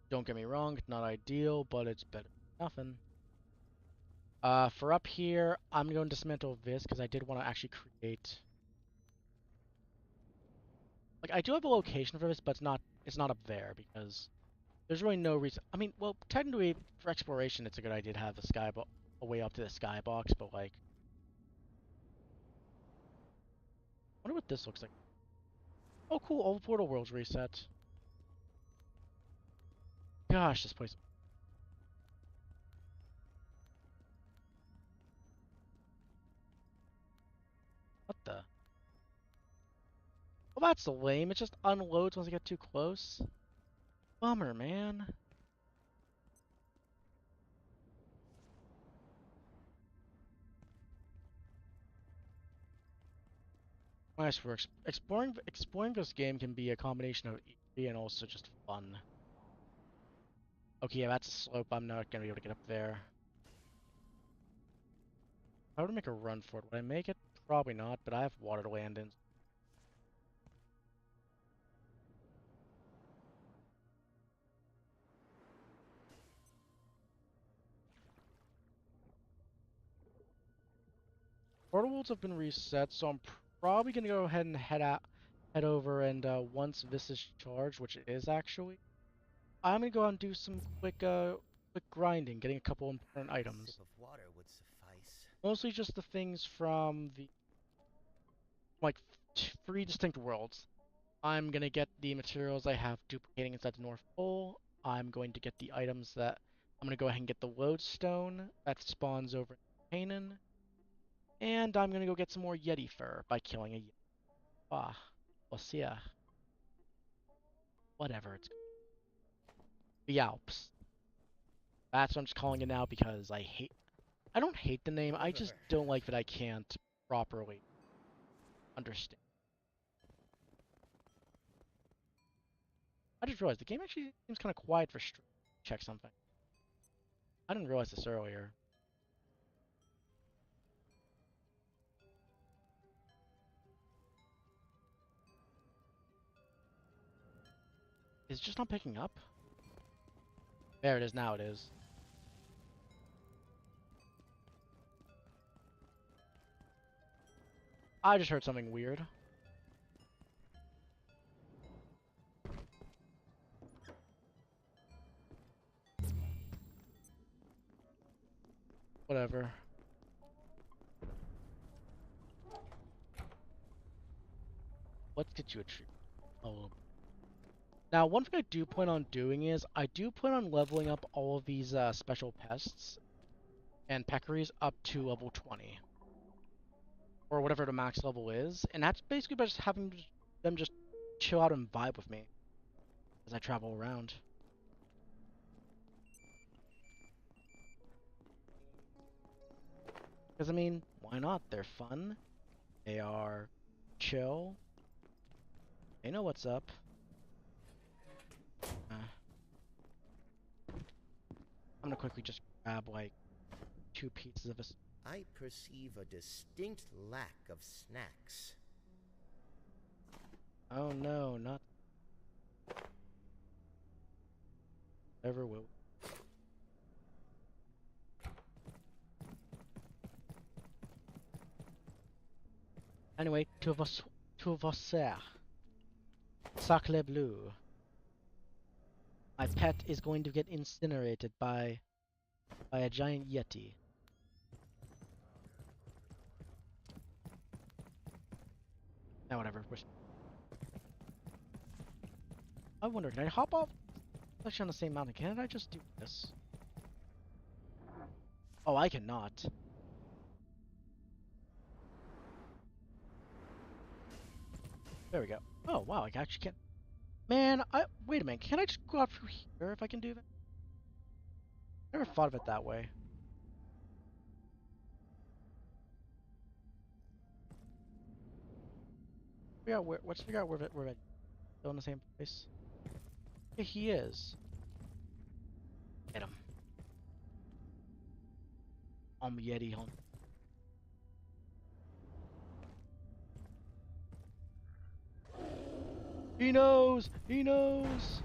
Don't get me wrong, it's not ideal, but it's better than nothing. For up here, I'm going to dismantle this because I did want to actually create. Like, I do have a location for this, but it's not up there because there's really no reason. I mean, well, technically for exploration, it's a good idea to have the a way up to the skybox, but like, I wonder what this looks like. Oh, cool! All the portal worlds reset. Gosh, this place. What the? Well, that's lame. It just unloads once I get too close. Bummer, man. Nice work. Exploring this game can be a combination of easy and also just fun. Okay, yeah, that's a slope. I'm not gonna be able to get up there. If I were to make a run for it, would I make it? Probably not, but I have water to land in. Portal worlds have been reset, so I'm probably gonna go ahead and head over, and once this is charged, which it is actually, I'm gonna go out and do some quick grinding, getting a couple important A items. sip of water would suffice. Mostly just the things from the like 3 distinct worlds. I'm gonna get the materials I have duplicating inside the North Pole. I'm going to get the items that I'm gonna go ahead and get the lodestone that spawns over in Canaan. And I'm gonna go get some more Yeti fur by killing a Yeti. Ah, Ossia. Whatever it's the Alps. That's what I'm just calling it now because I don't hate the name, I just don't like that I can't properly understand. I just realized the game actually seems kind of quiet for stream. Check something. I didn't realize this earlier. Is it just not picking up? There it is, now it is. I just heard something weird. Whatever. Let's get you a treat. Oh. Now, one thing I do plan on doing is, I do plan on leveling up all of these special pests and peccaries up to level 20. Or whatever the max level is. And that's basically by just having them just chill out and vibe with me as I travel around. Because, I mean, why not? They're fun. They are chill. They know what's up. I'm gonna quickly just grab, like, 2 pieces of a... I perceive a distinct lack of snacks. Oh no, not... Never will. Anyway, to você. Sacre bleu. My pet is going to get incinerated by a giant yeti. Now whatever. I wonder, can I hop off? Actually on the same mountain. Can't I just do this? Oh, I cannot. There we go. Oh wow, I actually can't. Man, wait a minute. Can I just go out through here if I can do that? Never thought of it that way. Let's figure out where we're still in the same place. Yeah, he is. Get him. Yeti home. He knows! He knows!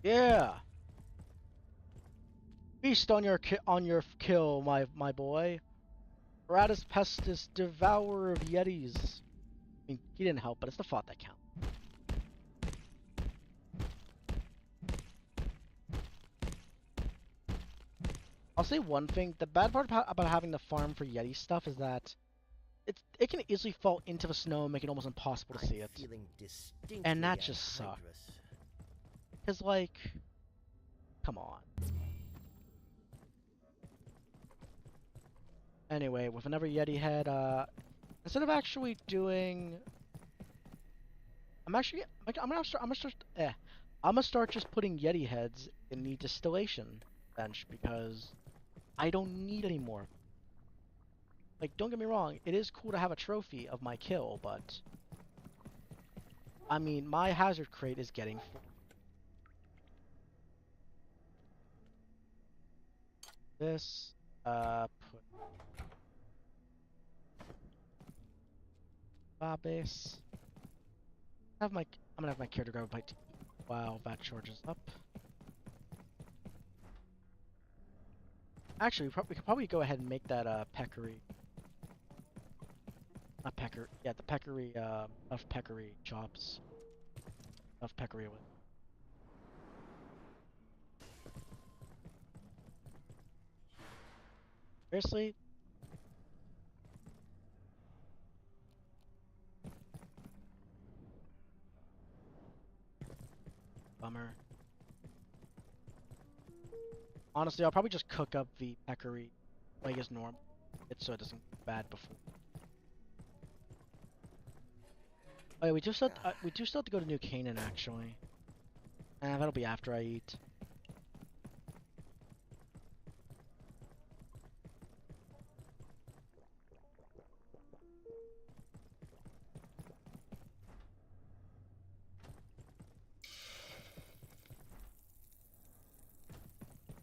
Yeah! Feast on your kill, my boy. Ratus Pestis, devourer of yetis. I mean, he didn't help, but it's the thought that counts. I'll say one thing. The bad part about having the farm for yeti stuff is that it can easily fall into the snow and make it almost impossible to see it. And that just sucks. Cause like, come on. Anyway, with another yeti head, instead of actually doing, I'm gonna start just putting yeti heads in the distillation bench because I don't need any more. Like, don't get me wrong, it is cool to have a trophy of my kill, but I mean, my hazard crate is getting full. This, put base. I'm gonna have my character grab a bite to eat while that charges up. Actually, we could probably go ahead and make that peccary. Not pecker. Yeah, the peccary. Of peccary chops. Of peccary with. Seriously? Bummer. Honestly, I'll probably just cook up the peccary like as normal. It's so it doesn't go bad before. Oh, yeah, we do still have to go to New Canaan actually. That'll be after I eat.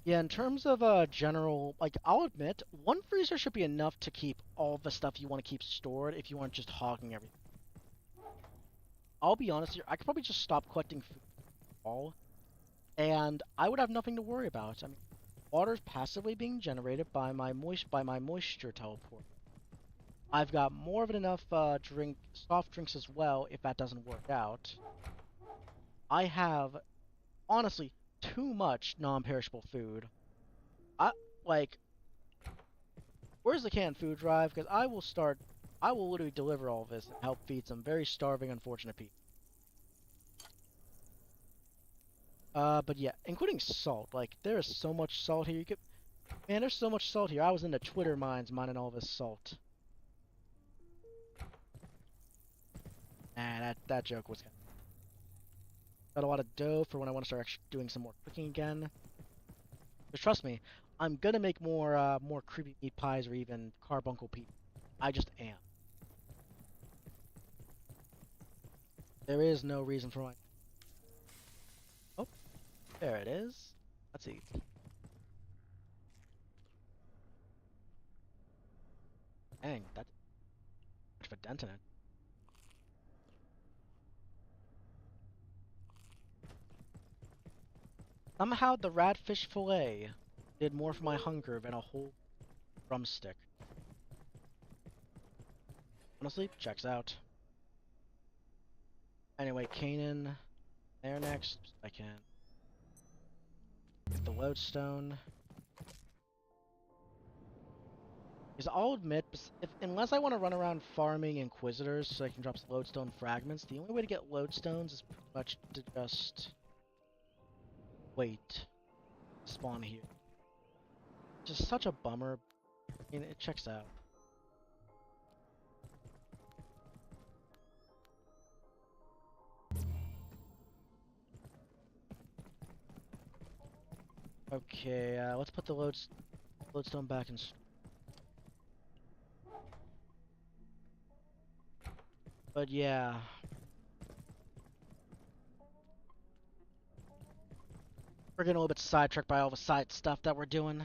Yeah, in terms of general, like I'll admit, one freezer should be enough to keep all the stuff you want to keep stored if you aren't just hogging everything. I'll be honest here, I could probably just stop collecting food all, and I would have nothing to worry about. I mean, water's passively being generated by my moisture teleport. I've got more than enough soft drinks as well if that doesn't work out. I have honestly too much non-perishable food. I like where's the canned food drive? Because I will literally deliver all this and help feed some very starving, unfortunate people. But yeah, including salt. Like, there is so much salt here. Man, there's so much salt here. I was in the Twitter mines mining all this salt. Nah, that joke was got a lot of dough for when I want to start actually doing some more cooking again. But trust me, I'm gonna make more creepy meat pies or even carbuncle pea. I just am. There is no reason for my. Oh, there it is. Let's eat. Dang, that's much of a dent in it. Somehow the radfish fillet did more for my hunger than a whole drumstick. Honestly, checks out. Anyway, Kanan, there next. I can get the lodestone. Because I'll admit, unless I want to run around farming Inquisitors so I can drop some lodestone fragments, the only way to get lodestones is pretty much to just wait, spawn here. Just such a bummer. I mean, it checks out. Okay, let's put the lodestone back in. But yeah. We're getting a little bit sidetracked by all the side stuff that we're doing.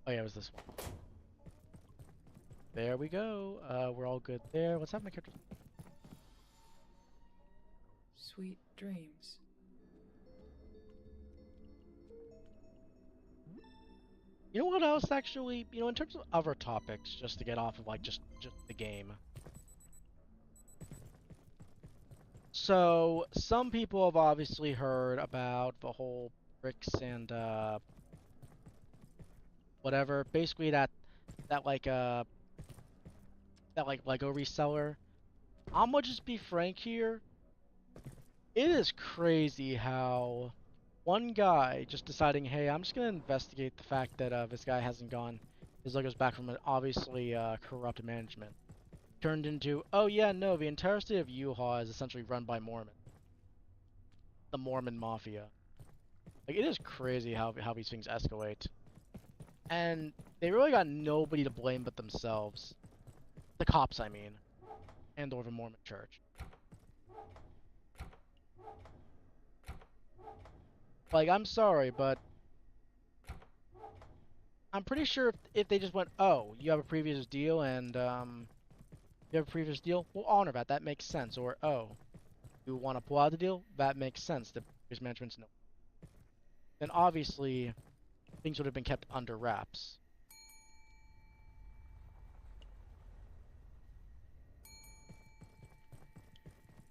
Oh yeah, it was this one. There we go. We're all good there. Let's have my character. Sweet dreams. You know what else actually? You know, in terms of other topics, just to get off of like just the game. So some people have obviously heard about the whole bricks and whatever. Basically that like that like Lego reseller. I'm gonna just be frank here. It is crazy how one guy just deciding, hey, I'm just gonna investigate the fact that this guy hasn't gone his Legos back from an obviously corrupt management. Turned into, oh yeah, no, the entire state of Utah is essentially run by Mormon. The Mormon Mafia. Like, it is crazy how these things escalate. And they really got nobody to blame but themselves. The cops, I mean. And or the Mormon church. Like, I'm sorry, but I'm pretty sure if they just went, oh, you have a previous deal and, you have a previous deal, we'll honor that. That makes sense. Or, oh, you want to pull out the deal? That makes sense. The previous management's no. Then obviously, things would have been kept under wraps.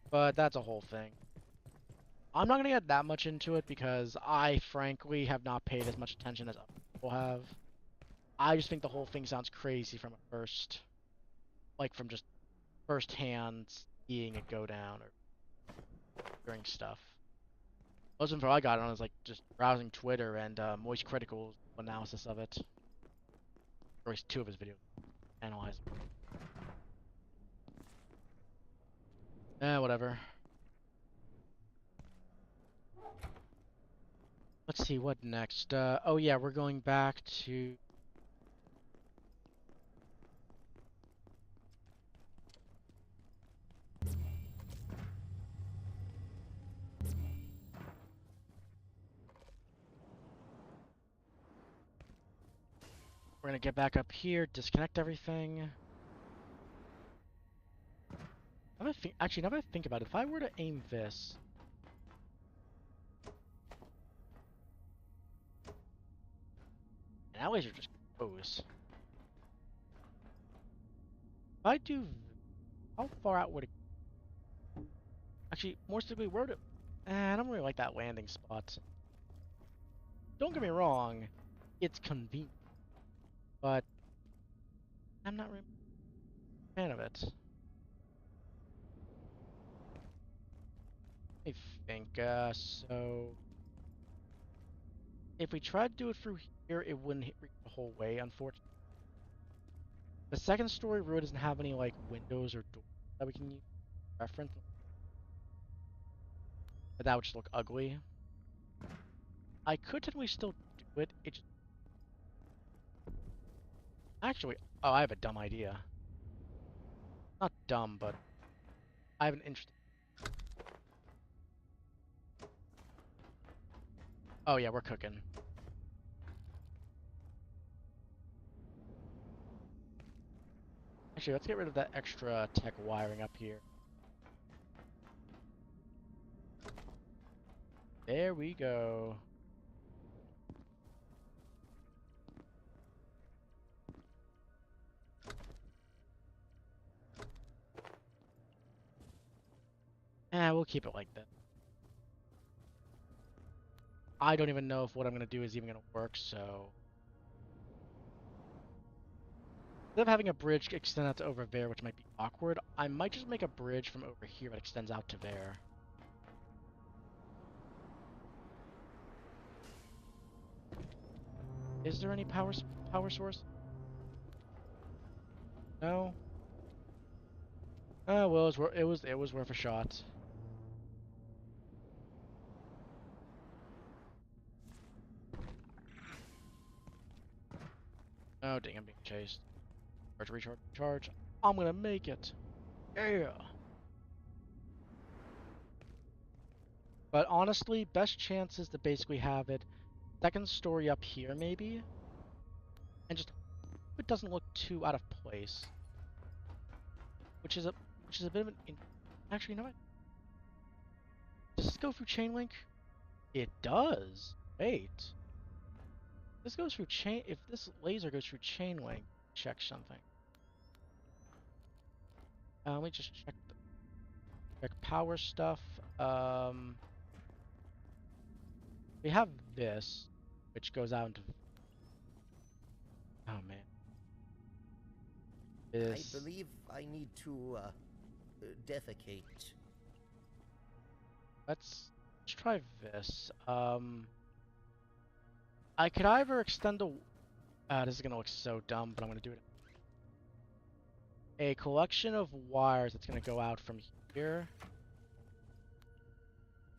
But that's a whole thing. I'm not going to get that much into it because I frankly have not paid as much attention as other people have. I just think the whole thing sounds crazy from a like from just first hand seeing it go down. Or during stuff. Most info I got on is like just browsing Twitter and Moist Critical's analysis of it. Or at least 2 of his videos analyzing. Whatever. Let's see, what next? Oh yeah, we're going back to... We're gonna get back up here, disconnect everything. Actually, now that I think about it, if I were to aim this... And that laser just goes. If I do... How far out would it... Actually, more specifically, where would it... I don't really like that landing spot. Don't get me wrong, it's convenient. But... I'm not really a fan of it. I think, so... If we tried to do it through here, it wouldn't reach the whole way, unfortunately. The second story road doesn't have any, like, windows or doors that we can use as reference. But that would just look ugly. I could technically still do it, it just... Actually, oh, I have a dumb idea. Not dumb, but... I have an interesting... Oh yeah, we're cooking. Actually, let's get rid of that extra tech wiring up here. There we go. We'll keep it like that. I don't even know if what I'm gonna do is even gonna work, so... Instead of having a bridge extend out to over there, which might be awkward, I might just make a bridge from over here that extends out to there. Is there any power source? No. Oh well, it was worth a shot. Oh dang, I'm being chased. Charge, recharge, charge. I'm gonna make it. Yeah. But honestly, best chances to basically have it second story up here maybe, and just hope it doesn't look too out of place. Which is a bit of an actually, you know what? Does this go through chain link? It does. Wait. This goes through chain. If this laser goes through chain link, check something. Let me just check power stuff. We have this, which goes out into. Oh man. This. I believe I need to, defecate. Let's try this. I could either extend the. This is gonna look so dumb, but I'm gonna do it. A collection of wires that's gonna go out from here.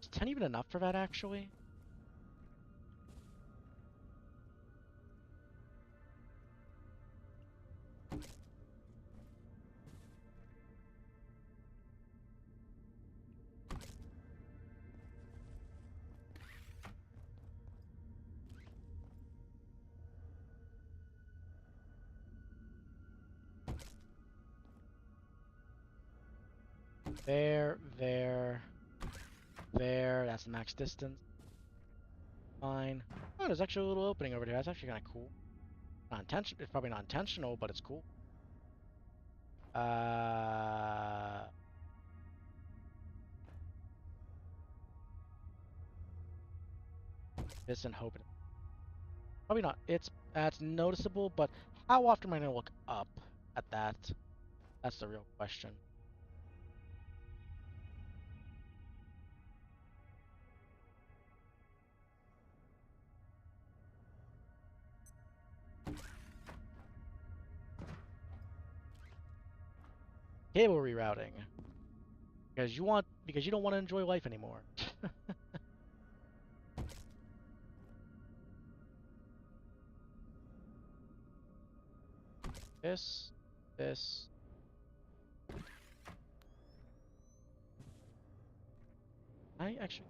Is 10 even enough for that, actually? There, there, there. That's the max distance. Fine. Oh, there's actually a little opening over there. That's actually kind of cool. Not intentional. It's probably not intentional, but it's cool. This and hope. Probably not. It's noticeable, but how often am I gonna look up at that? That's the real question. cable rerouting. Because you don't want to enjoy life anymore. This. I actually.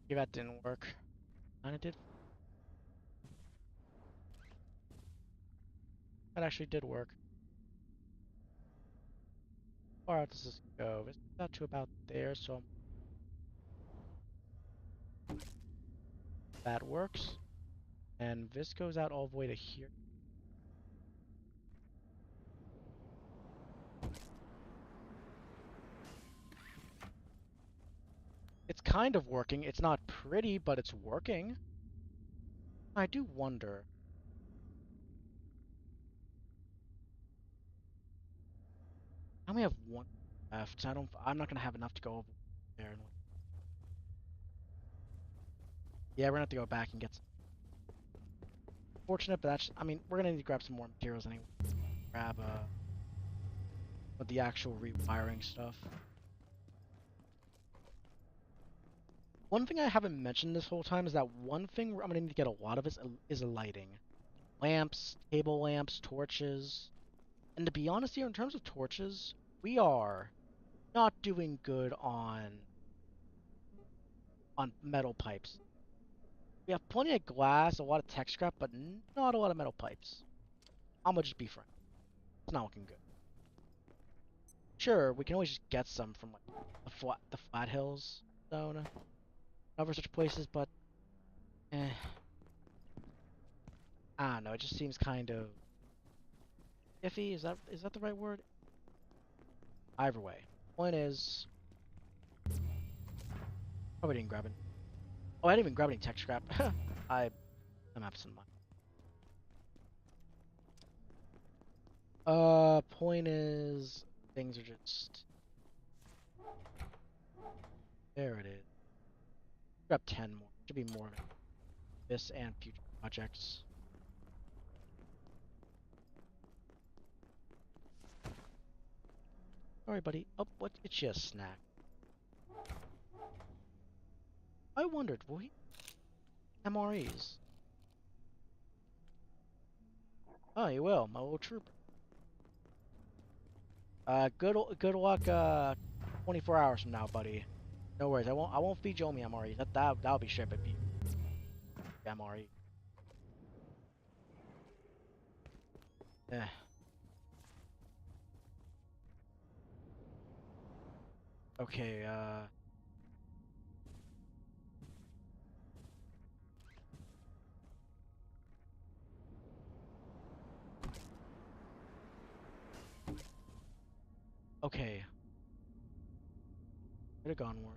Yeah, that didn't work. And it did. That actually did work. Far out does this go? It's out to about there, so that works. And this goes out all the way to here. It's kind of working. It's not pretty, but it's working. I do wonder. I only have one left. I'm not gonna have enough to go over there. Yeah, we're gonna have to go back and get some. Fortunate, but that's. I mean, we're gonna need to grab some more materials anyway. Grab with the actual rewiring stuff. One thing I haven't mentioned this whole time is that one thing I'm gonna need to get a lot of is lighting. Lamps, table lamps, torches. And to be honest here, in terms of torches, we are not doing good on metal pipes. We have plenty of glass, a lot of tech scrap, but not a lot of metal pipes. I'm gonna just be frank. It's not looking good. Sure, we can always just get some from like the flat hills zone, and other such places, but I don't know. It just seems kind of iffy. Is that the right word? Either way, point is, probably didn't grab it. Oh, I didn't even grab any tech scrap. I'm absent minded. Point is, things are just. There it is. Grab 10 more. Should be more of it. This and future projects. Sorry, buddy. Oh, what? It's just a snack. I wondered, will he MREs? Oh, he will, my little trooper. Good luck. 24 hours from now, buddy. No worries. I won't feed you only MREs. That'll be shit, but be MRE. Eh. Okay. Okay. Could have gone worse.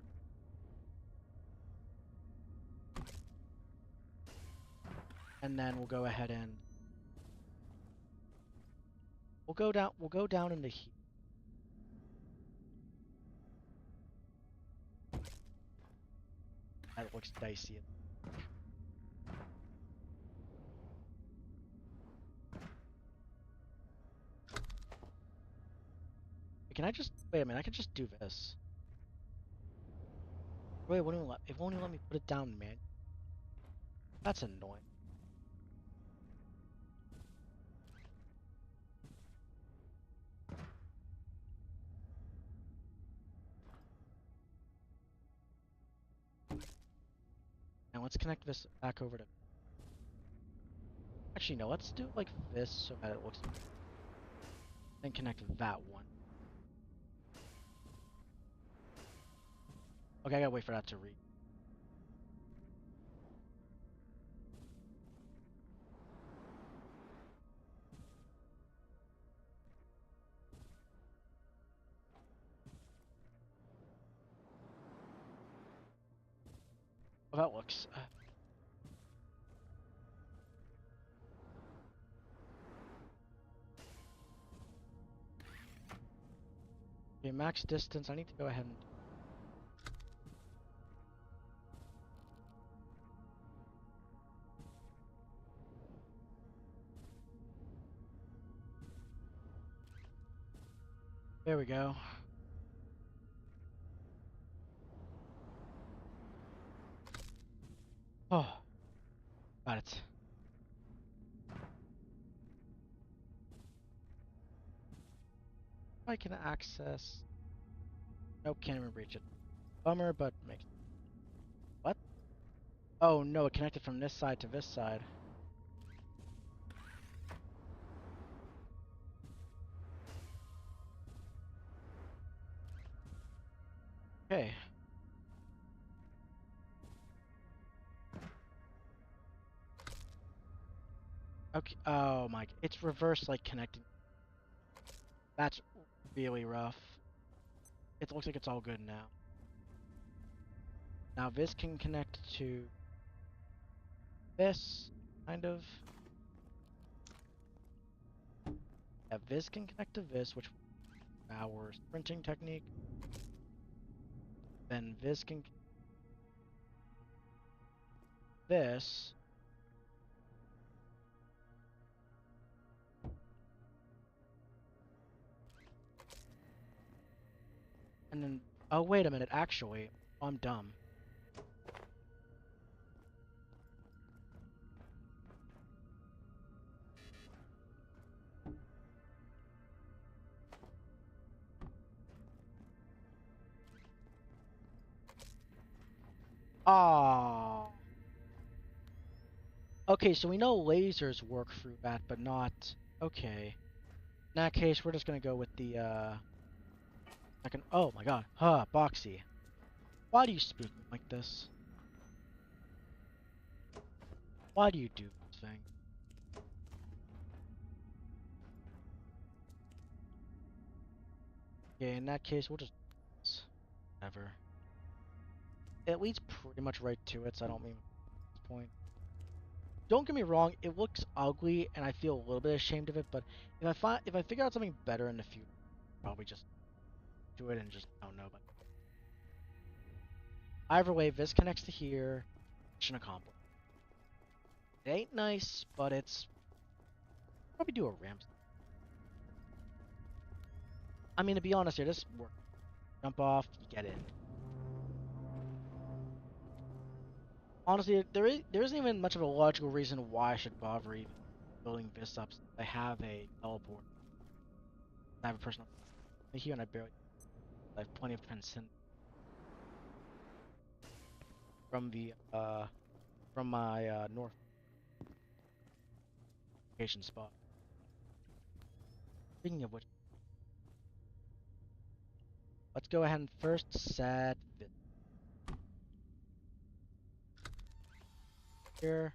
And then we'll go ahead and we'll go down. We'll go down into here. That looks dicey. Can I just wait a minute? I can just do this. Wait, it won't even let me put it down, man. That's annoying. Now let's connect this back over to. Actually, no. Let's do it like this so that it looks. Then connect that one. Okay, I gotta wait for that to read. Oh, that looks. Okay, max distance. I need to go ahead and. There we go. Oh, got it. I can access. Nope, can't even reach it. Bummer, but makes. What? Oh no, it connected from this side to this side. Okay. Okay. Oh my. It's reverse, like connecting. That's really rough. It looks like it's all good now. Now this can connect to this, kind of. Yeah, this can connect to this, which our sprinting technique. Then this can this. And then, oh wait a minute, actually, I'm dumb. Ah. Okay, so we know lasers work through that, but not... Okay. In that case, we're just gonna go with the, second... Oh my god. Huh, Boxy. Why do you speak like this? Why do you do this thing? Okay, in that case, we'll just... Whatever. It leads pretty much right to it, so I don't mean at this point. Don't get me wrong, it looks ugly, and I feel a little bit ashamed of it, but if I figure out something better in the future, I'll probably just do it and just, I don't know, but... Either way, this connects to here, mission accomplished. It ain't nice, but it's... Probably do a ramp. I mean, to be honest here, this works. Jump off, you get in. Honestly, there isn't even much of a logical reason why I should bother even building this up. I have a teleport. I have a personal here, and I have plenty of transcend from the from my north location spot. Speaking of which, let's go ahead and first set this here.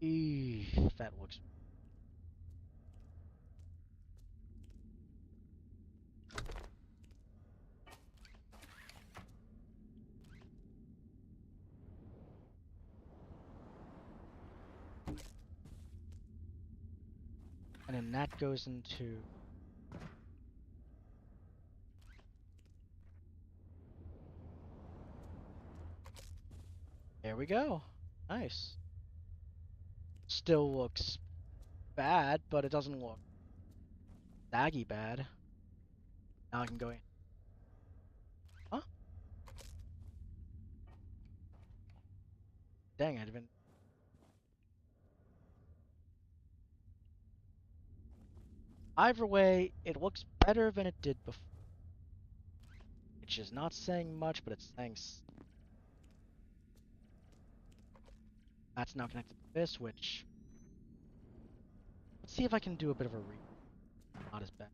Eesh, that looks. And then that goes into. There we go. Nice. Still looks bad, but it doesn't look saggy bad. Now I can go in. Huh? Dang, I didn't. Either way, it looks better than it did before. Which is not saying much, but it's saying that's now connected to this, which... Let's see if I can do a bit of a read. Not as bad.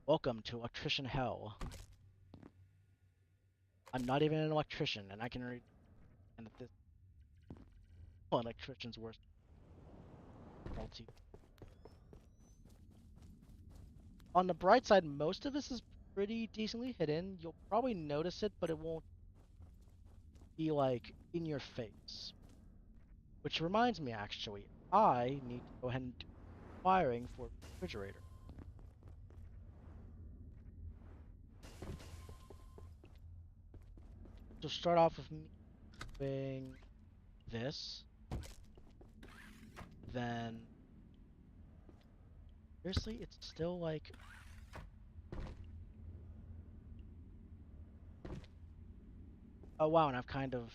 Welcome to electrician hell. I'm not even an electrician, and I can read... And that this... Oh, electrician's worst. Multi. On the bright side, most of this is pretty decently hidden. You'll probably notice it, but it won't be, like, in your face. Which reminds me, actually, I need to go ahead and do wiring for the refrigerator. to start off with me doing this. Then... Seriously, it's still like... Oh wow, and I've kind of...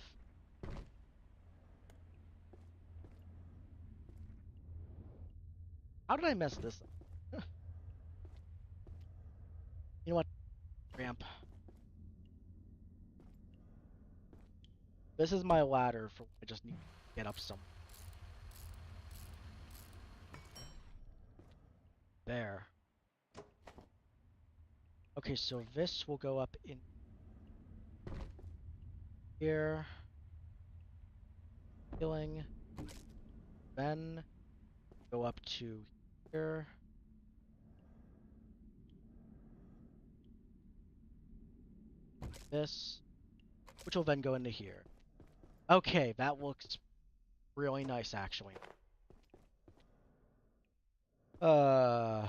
How did I mess this up? You know what, ramp. This is my ladder for I just need to get up some. There. Okay, so this will go up in here. Healing. Then go up to here. This. Which will then go into here. Okay, that looks really nice actually. Uh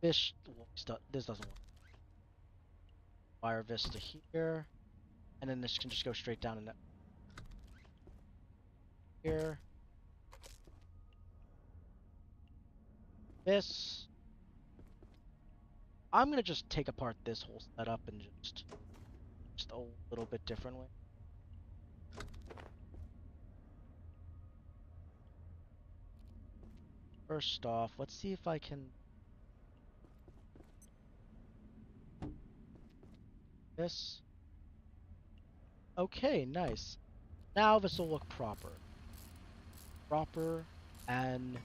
this doesn't work. Wire this to here. And then this can just go straight down into here. This. I'm gonna just take apart this whole setup and just a little bit differently. First off, let's see if I can... This. Okay, nice. Now this will look proper. Proper and...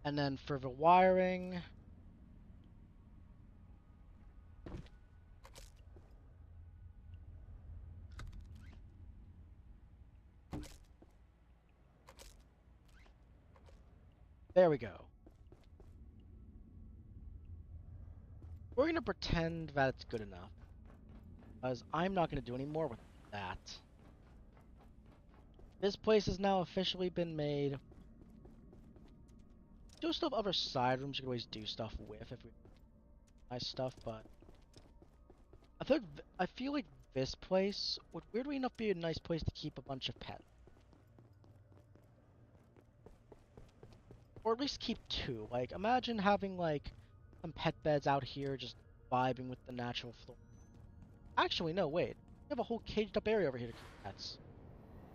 And then for the wiring... There we go. We're going to pretend that it's good enough. Because I'm not going to do any more with that. This place has now officially been made. Do still have other side rooms you can always do stuff with if we nice stuff, but I feel like this place would weirdly enough be a nice place to keep a bunch of pets. Or at least keep two. Like, imagine having, like, some pet beds out here just vibing with the natural floor. Actually, no, wait. We have a whole caged up area over here to keep pets.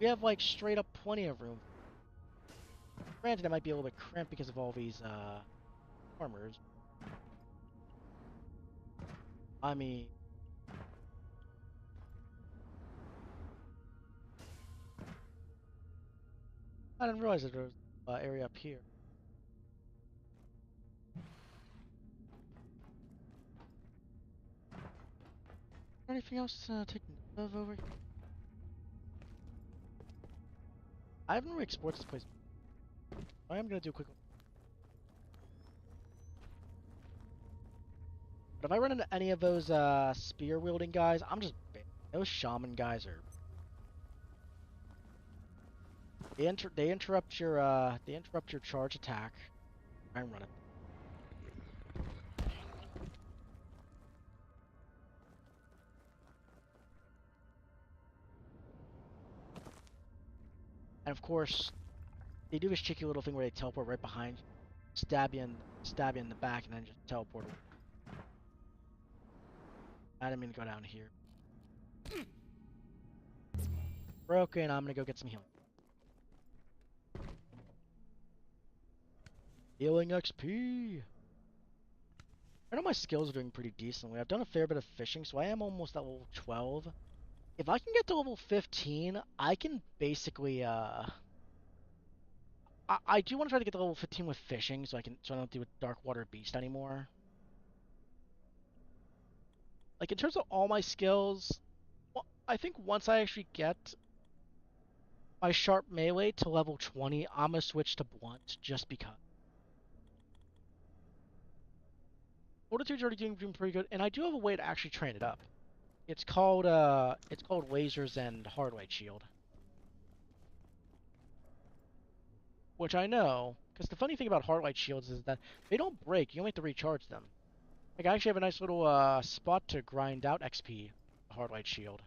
We have, like, straight up plenty of room. Granted, it might be a little bit cramped because of all these, farmers. I mean... I didn't realize that there was an area up here. Anything else to take note of over here? I haven't really explored this place. I am gonna do a quick one. But if I run into any of those spear wielding guys, I'm just those shaman guys are they interrupt your charge attack. I'm running. And of course, they do this cheeky little thing where they teleport right behind you, stab you in the back, and then just teleport away. I didn't mean to go down here. Broken, I'm gonna go get some healing. Healing XP! I know my skills are doing pretty decently. I've done a fair bit of fishing, so I am almost at level 12. If I can get to level 15, I can basically, I do want to try to get to level 15 with fishing, so I don't do a Dark Water Beast anymore. Like, in terms of all my skills, well, I think once I actually get my sharp melee to level 20, I'm gonna switch to blunt, just because. Fortitude's already doing pretty good, and I do have a way to actually train it up. it's called lasers and hard light shield. Which I know, because the funny thing about hard light shields is that they don't break, you only have to recharge them. Like, I actually have a nice little spot to grind out XP, hard light shield.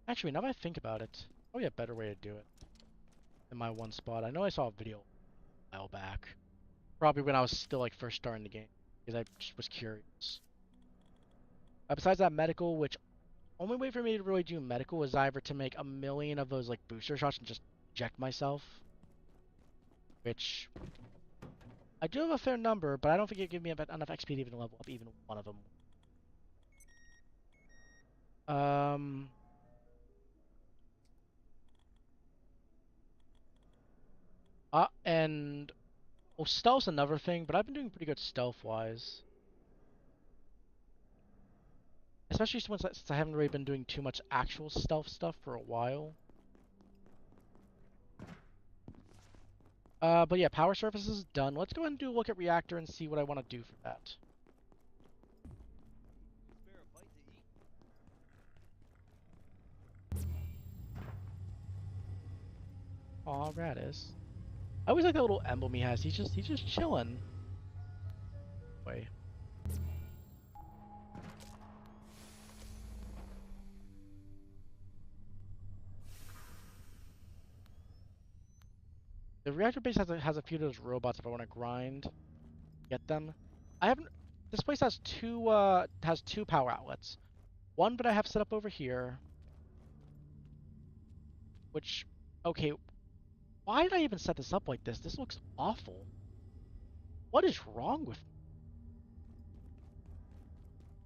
Actually, now that I think about it, probably a better way to do it than my one spot. I know I saw a video a while back. Probably when I was still, like, first starting the game, because I just was curious. Besides that medical, which only way for me to really do medical is either to make a million of those, like, booster shots and just inject myself. Which I do have a fair number, but I don't think it give me enough XP to even level up even one of them. Um, and well, stealth's another thing, but I've been doing pretty good stealth-wise. Especially since I haven't really been doing too much actual stealth stuff for a while. But yeah, power surface is done. Let's go ahead and do a look at reactor and see what I want to do for that. Aw, Radis. I always like that little emblem he has. He's just chilling. Wait. The reactor base has a few of those robots if I want to grind, get them. I haven't. This place has two power outlets. One that I have set up over here, which okay, why did I even set this up like this? This looks awful. What is wrong with me?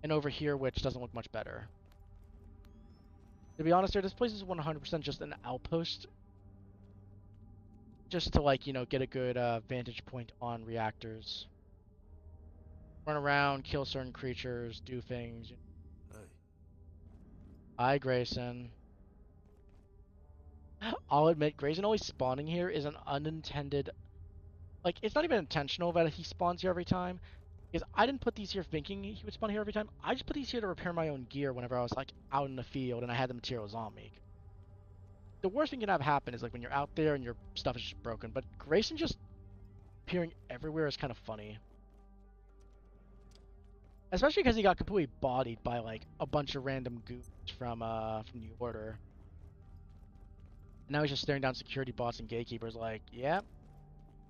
And over here, which doesn't look much better. To be honest here, this place is 100% just an outpost. Just to, like, you know, get a good vantage point on reactors. Run around, kill certain creatures, do things. Hey, Hi, Grayson. I'll admit, Grayson always spawning here is an unintended... Like, it's not even intentional that he spawns here every time. Because I didn't put these here thinking he would spawn here every time. I just put these here to repair my own gear whenever I was, like, out in the field and I had the materials on me. The worst thing can have happen is, like, when you're out there and your stuff is just broken. But Grayson just appearing everywhere is kind of funny. Especially because he got completely bodied by, like, a bunch of random goons from New Order. And now he's just staring down security bots and gatekeepers like, yep.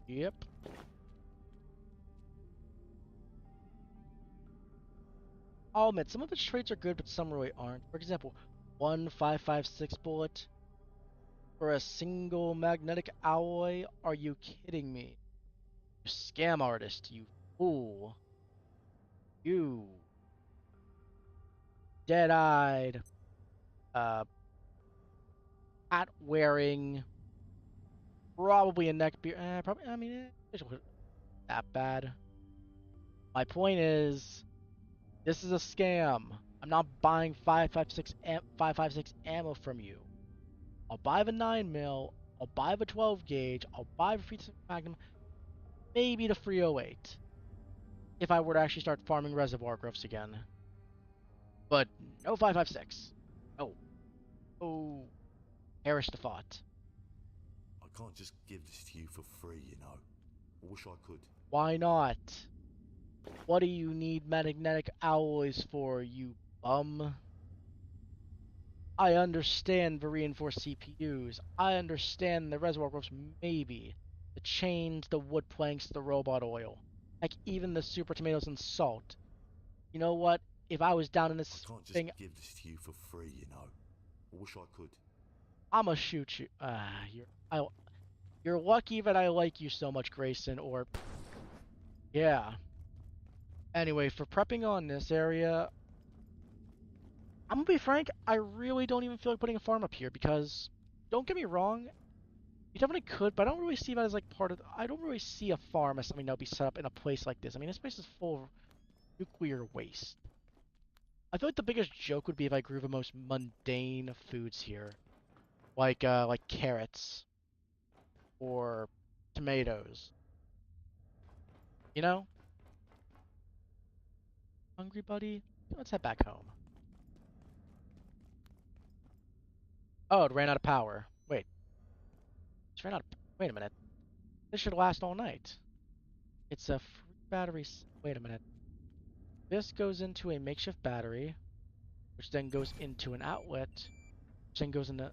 Yep. I'll admit, some of its traits are good, but some really aren't. For example, 1.556 bullet for a single magnetic alloy? Are you kidding me? You scam artist, you fool. You. Dead-eyed, hat-wearing, probably a neck beard. Probably, I mean, it wasn't that bad. My point is, this is a scam. I'm not buying 5.56 ammo from you. I'll buy the 9 mil. I'll buy the 12 gauge. I'll buy the 3 Magnum. Maybe the 308. If I were to actually start farming reservoir growths again. But no 5.56. No. Oh. Perish the thought. I can't just give this to you for free, you know. I wish I could. Why not? What do you need magnetic alloys for, you bum? I understand the reinforced CPUs. I understand the reservoir growths, maybe. The chains, the wood planks, the robot oil. Like, even the super tomatoes and salt. You know what? If I was down in I this can't just thing, give this to you for free, you know. I wish I could. I'ma shoot you. You're lucky that I like you so much, Grayson, or... Yeah. Anyway, for prepping on this area, I'm gonna be frank, I really don't even feel like putting a farm up here because, don't get me wrong, you definitely could, but I don't really see that as like part of, I don't really see a farm as something that would be set up in a place like this. I mean, this place is full of nuclear waste. I feel like the biggest joke would be if I grew the most mundane foods here, like carrots or tomatoes. You know? Hungry, buddy? Let's head back home. Oh, it ran out of power. Wait. It ran out of... Wait a minute. This should last all night. It's a free battery... Wait a minute. This goes into a makeshift battery, which then goes into an outlet, which then goes into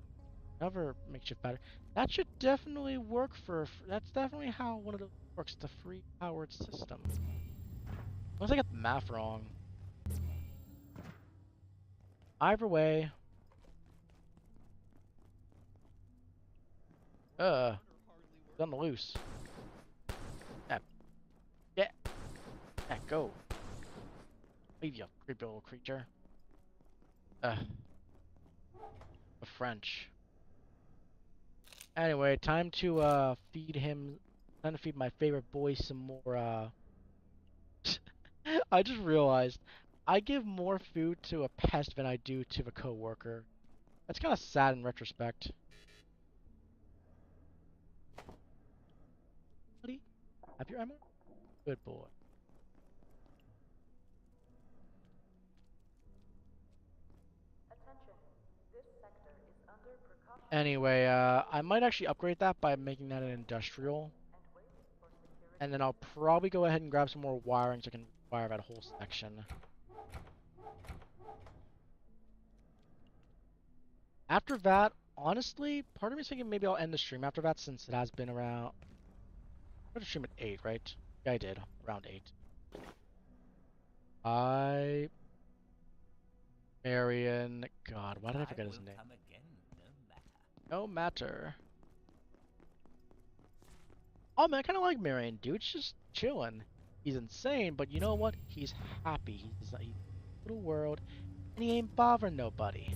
another makeshift battery. That should definitely work for... That's definitely how one of those works. It's a free powered system. Unless I got the math wrong. Either way... It's on the loose. Yeah. Yeah. Yeah, go. Leave you, creepy little creature. The French. Anyway, time to feed him. Time to feed my favorite boy some more. I just realized I give more food to a pest than I do to the coworker. That's kind of sad in retrospect. Buddy, have your ammo? Good boy. Anyway, I might actually upgrade that by making that an industrial. And then I'll probably go ahead and grab some more wiring so I can wire that whole section. After that, honestly, part of me is thinking maybe I'll end the stream after that since it has been around... I stream at 8, right? Yeah, I did. Around 8. Marion... God, why did I forget his name? No matter. Oh man, I kind of like Marion, dude. He's just chilling. He's insane, but you know what? He's happy. He's in a little world, and he ain't bothering nobody.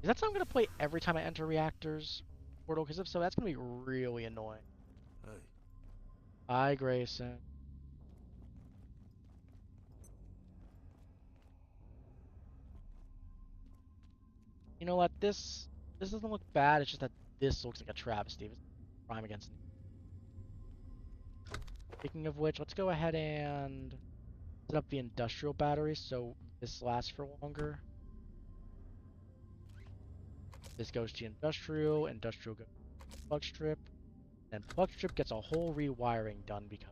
Is that something I'm gonna play every time I enter reactors portal? Because if so, that's gonna be really annoying. Hey, Hi, Grayson. You know what? This doesn't look bad. It's just that this looks like a travesty. It's a crime against. Speaking of which, let's go ahead and set up the industrial battery so this lasts for longer. This goes to industrial. Industrial goes to plug strip. And plug strip gets a whole rewiring done because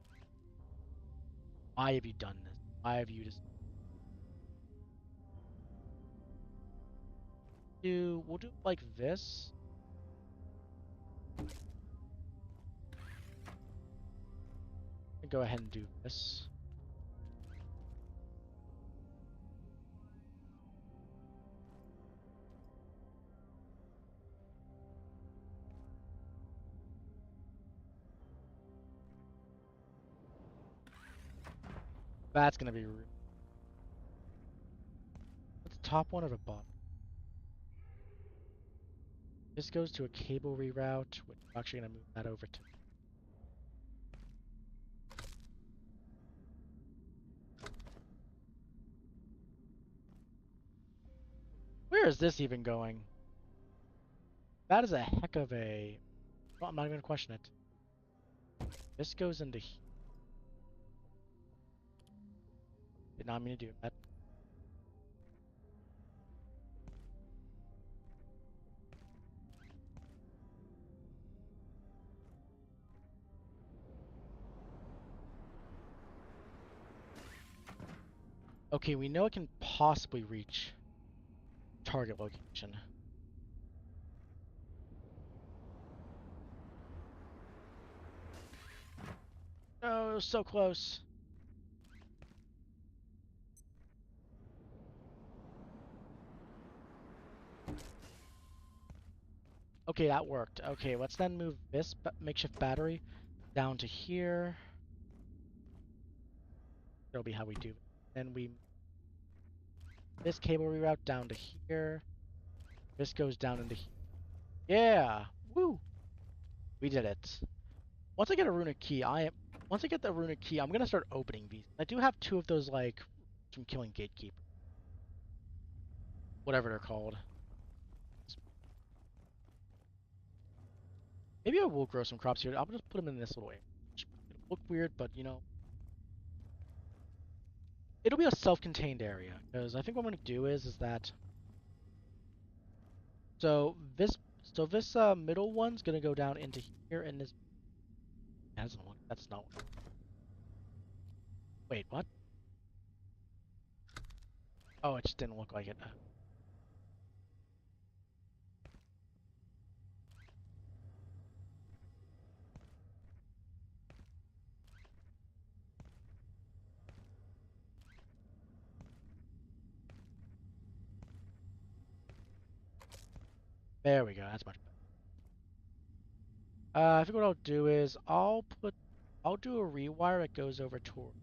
why have you done this? Why have you just we'll do it like this. And go ahead and do this. That's gonna be what's the top one or the bottom? This goes to a cable reroute, which I'm actually gonna move that over to. Where is this even going? That is a heck of a... Well, I'm not even gonna question it. This goes into here. Did not mean to do that. Okay, we know it can possibly reach target location. Oh, so close. Okay, that worked. Okay, let's then move this makeshift battery down to here. That'll be how we do it. Then we this cable reroute down to here. This goes down into here. Yeah! Woo! We did it. Once I get a runic key, once I get the runic key, I'm gonna start opening these. I do have 2 of those, like, from killing gatekeeper. Whatever they're called. Maybe I will grow some crops here. I'll just put them in this little area. look weird, but you know, it'll be a self-contained area. Because I think what I'm gonna do is that so this middle one's gonna go down into here, and this doesn't look. That's not. Wait, what? Oh, it just didn't look like it. There we go. That's much better. I think what I'll do is I'll do a rewire that goes over toward,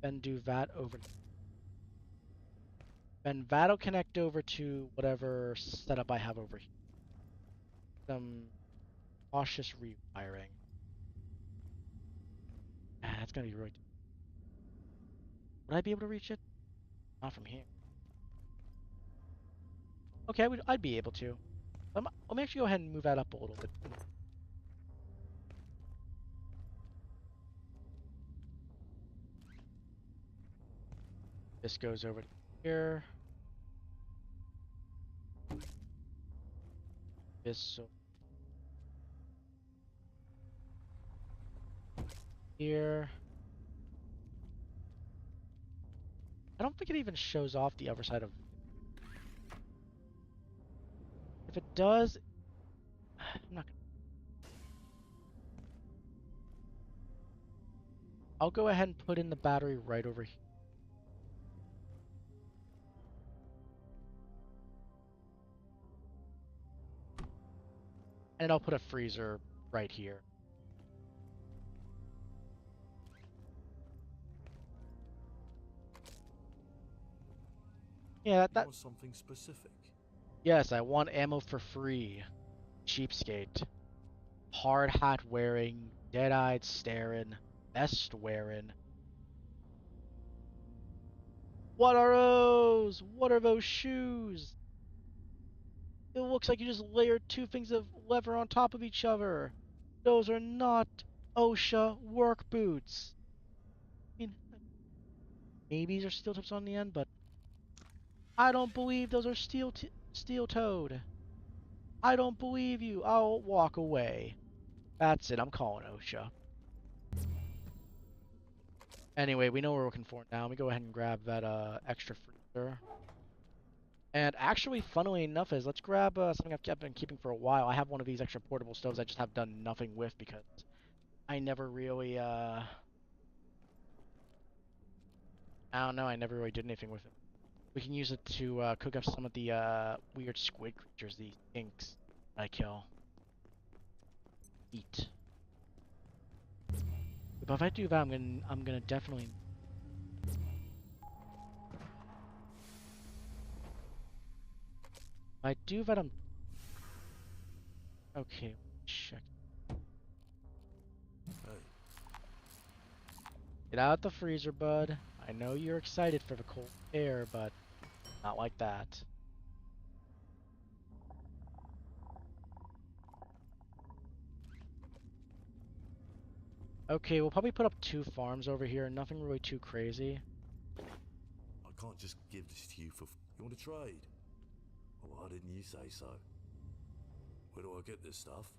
then do that over, then that'll connect over to whatever setup I have over here. Some cautious rewiring. Ah, that's gonna be really. Would I be able to reach it? Not from here. Okay, I'd be able to. Let me actually go ahead and move that up a little bit. This goes over to here. This so here. I don't think it even shows off the other side of. If it does, I'm not gonna. I'll go ahead and put in the battery right over here. And I'll put a freezer right here. Yeah, You want something specific? yes, I want ammo for free. Cheapskate. Hard hat wearing, dead-eyed staring, vest wearing. What are those? What are those shoes? It looks like you just layered two things of leather on top of each other. Those are not OSHA work boots. I mean, maybe these are steel tips on the end, but I don't believe those are steel-toed. I don't believe you. I'll walk away. That's it. I'm calling OSHA. Anyway, we know what we're looking for now. Let me go ahead and grab that extra freezer. And actually, funnily enough, let's grab something I've been keeping for a while. I have one of these extra portable stoves I just have done nothing with because I never really I don't know, I never really did anything with it. We can use it to cook up some of the weird squid creatures, these inks I kill. Eat. But if I do that, I'm gonna definitely. If I do that, I'm. Okay, check. Hey, Get out the freezer, bud. I know you're excited for the cold air, but not like that. Okay, we'll probably put up 2 farms over here, nothing really too crazy. I can't just give this to you for. You want to trade? Well, why didn't you say so? Where do I get this stuff?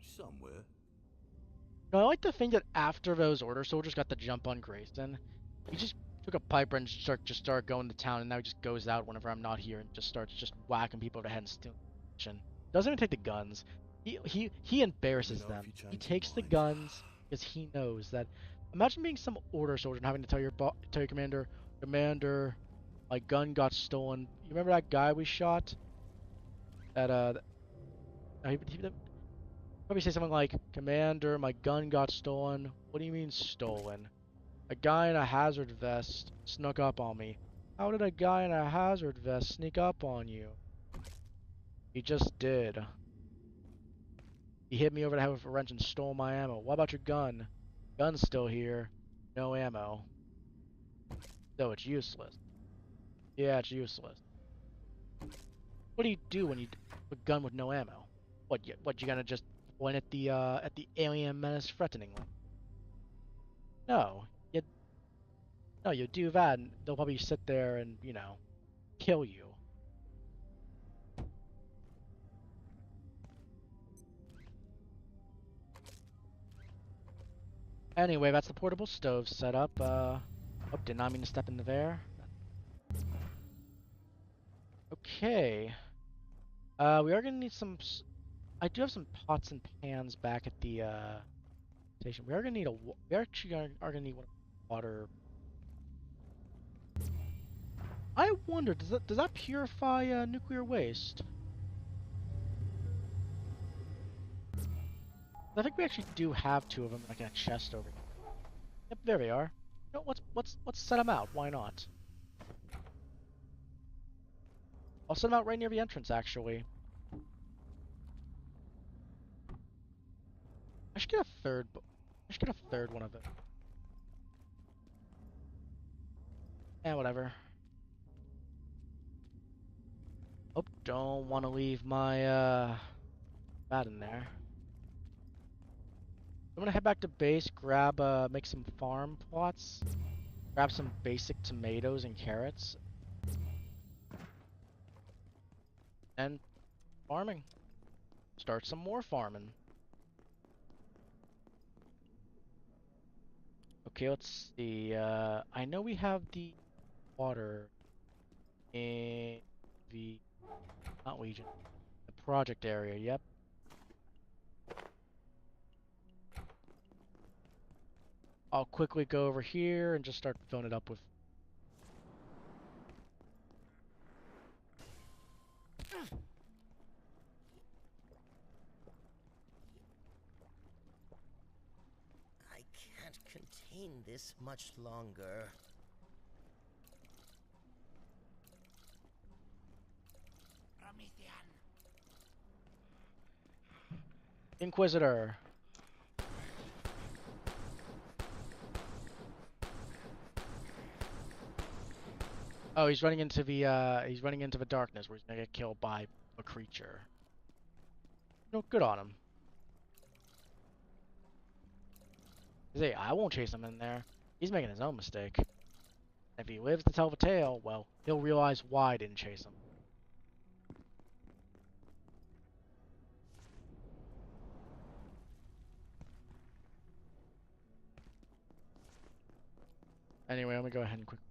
Somewhere. No, I like to think that after those order soldiers got the jump on Grayson, he just took a piper and just started going to town, and now he just goes out whenever I'm not here and just starts just whacking people over the head and stealing. Doesn't even take the guns. He embarrasses Let me know them. if you He change your takes the mind. guns because he knows that. Imagine being some order soldier and having to tell your commander, my gun got stolen. You remember that guy we shot? That he probably say something like, "Commander, my gun got stolen." What do you mean stolen? A guy in a hazard vest snuck up on me. How did a guy in a hazard vest sneak up on you? He just did. He hit me over the head with a wrench and stole my ammo. What about your gun? Gun's still here. No ammo. So it's useless. Yeah, it's useless. What do you do when you have a gun with no ammo? What you gonna just point at the alien menace threateningly? No, you no, you do that, and they'll probably sit there and kill you. Anyway, that's the portable stove setup. Oh, did not mean to step into there. Okay. We are gonna need some. I do have some pots and pans back at the station. We are gonna need we actually are gonna need water. I wonder, does that purify nuclear waste? I think we actually do have two of them, like in a chest over here. Yep, there they are. You know, let's set them out. Why not? I'll set them out right near the entrance, actually. I should get a third. I should get a third one of them. Whatever. Oh, don't want to leave my that in there. I'm gonna head back to base, grab make some farm plots, grab some basic tomatoes and carrots, and farming. Start some more farming. Okay, let's see. I know we have the water in the not Legion, the project area. Yep. I'll quickly go over here and just start filling it up with. I can't contain this much longer. Inquisitor. Oh, he's running into the darkness where he's gonna get killed by a creature. No, good on him. Hey, I won't chase him in there. He's making his own mistake. If he lives to tell the tale, well, he'll realize why I didn't chase him. Anyway, I'm gonna go ahead and quick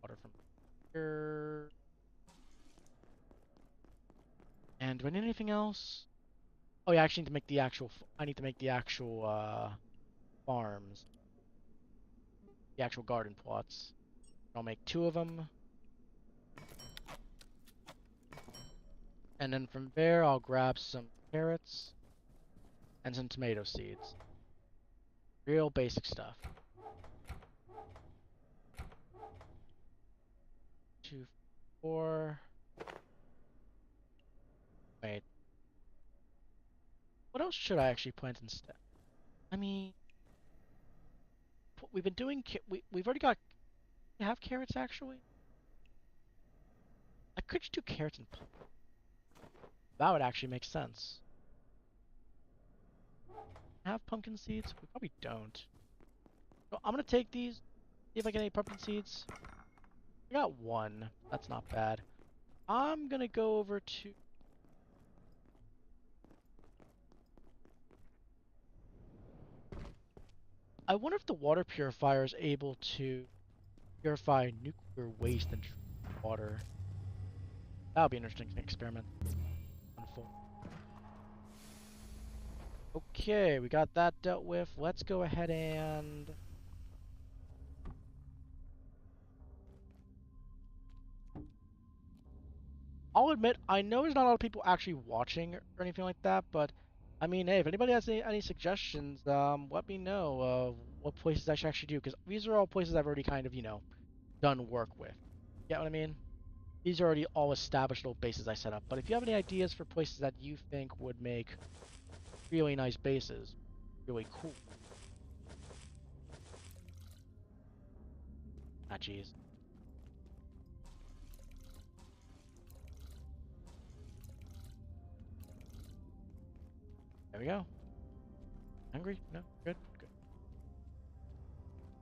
water from here. And do I need anything else? Oh yeah, I actually need to make the actual. I need to make the actual farms, the actual garden plots. I'll make 2 of them, and then from there I'll grab some carrots and some tomato seeds. Real basic stuff. 2, 4. Wait. What else should I actually plant instead? I mean, we've been doing. We've already got. We have carrots actually. I could just do carrots and pumpkin. That would actually make sense. Have pumpkin seeds? We probably don't. So I'm gonna take these. See if I get any pumpkin seeds. I got 1. That's not bad. I'm gonna go over to. I wonder if the water purifier is able to purify nuclear waste and water. That would be an interesting experiment. Okay, we got that dealt with. Let's go ahead and... I'll admit, I know there's not a lot of people actually watching or anything like that, but I mean, hey, if anybody has any suggestions, let me know what places I should actually do, because these are all places I've already kind of, done work with. Get what I mean? These are already all established little bases I set up, but if you have any ideas for places that you think would make really nice bases, really cool. Ah, jeez. There we go. Hungry? No? Good?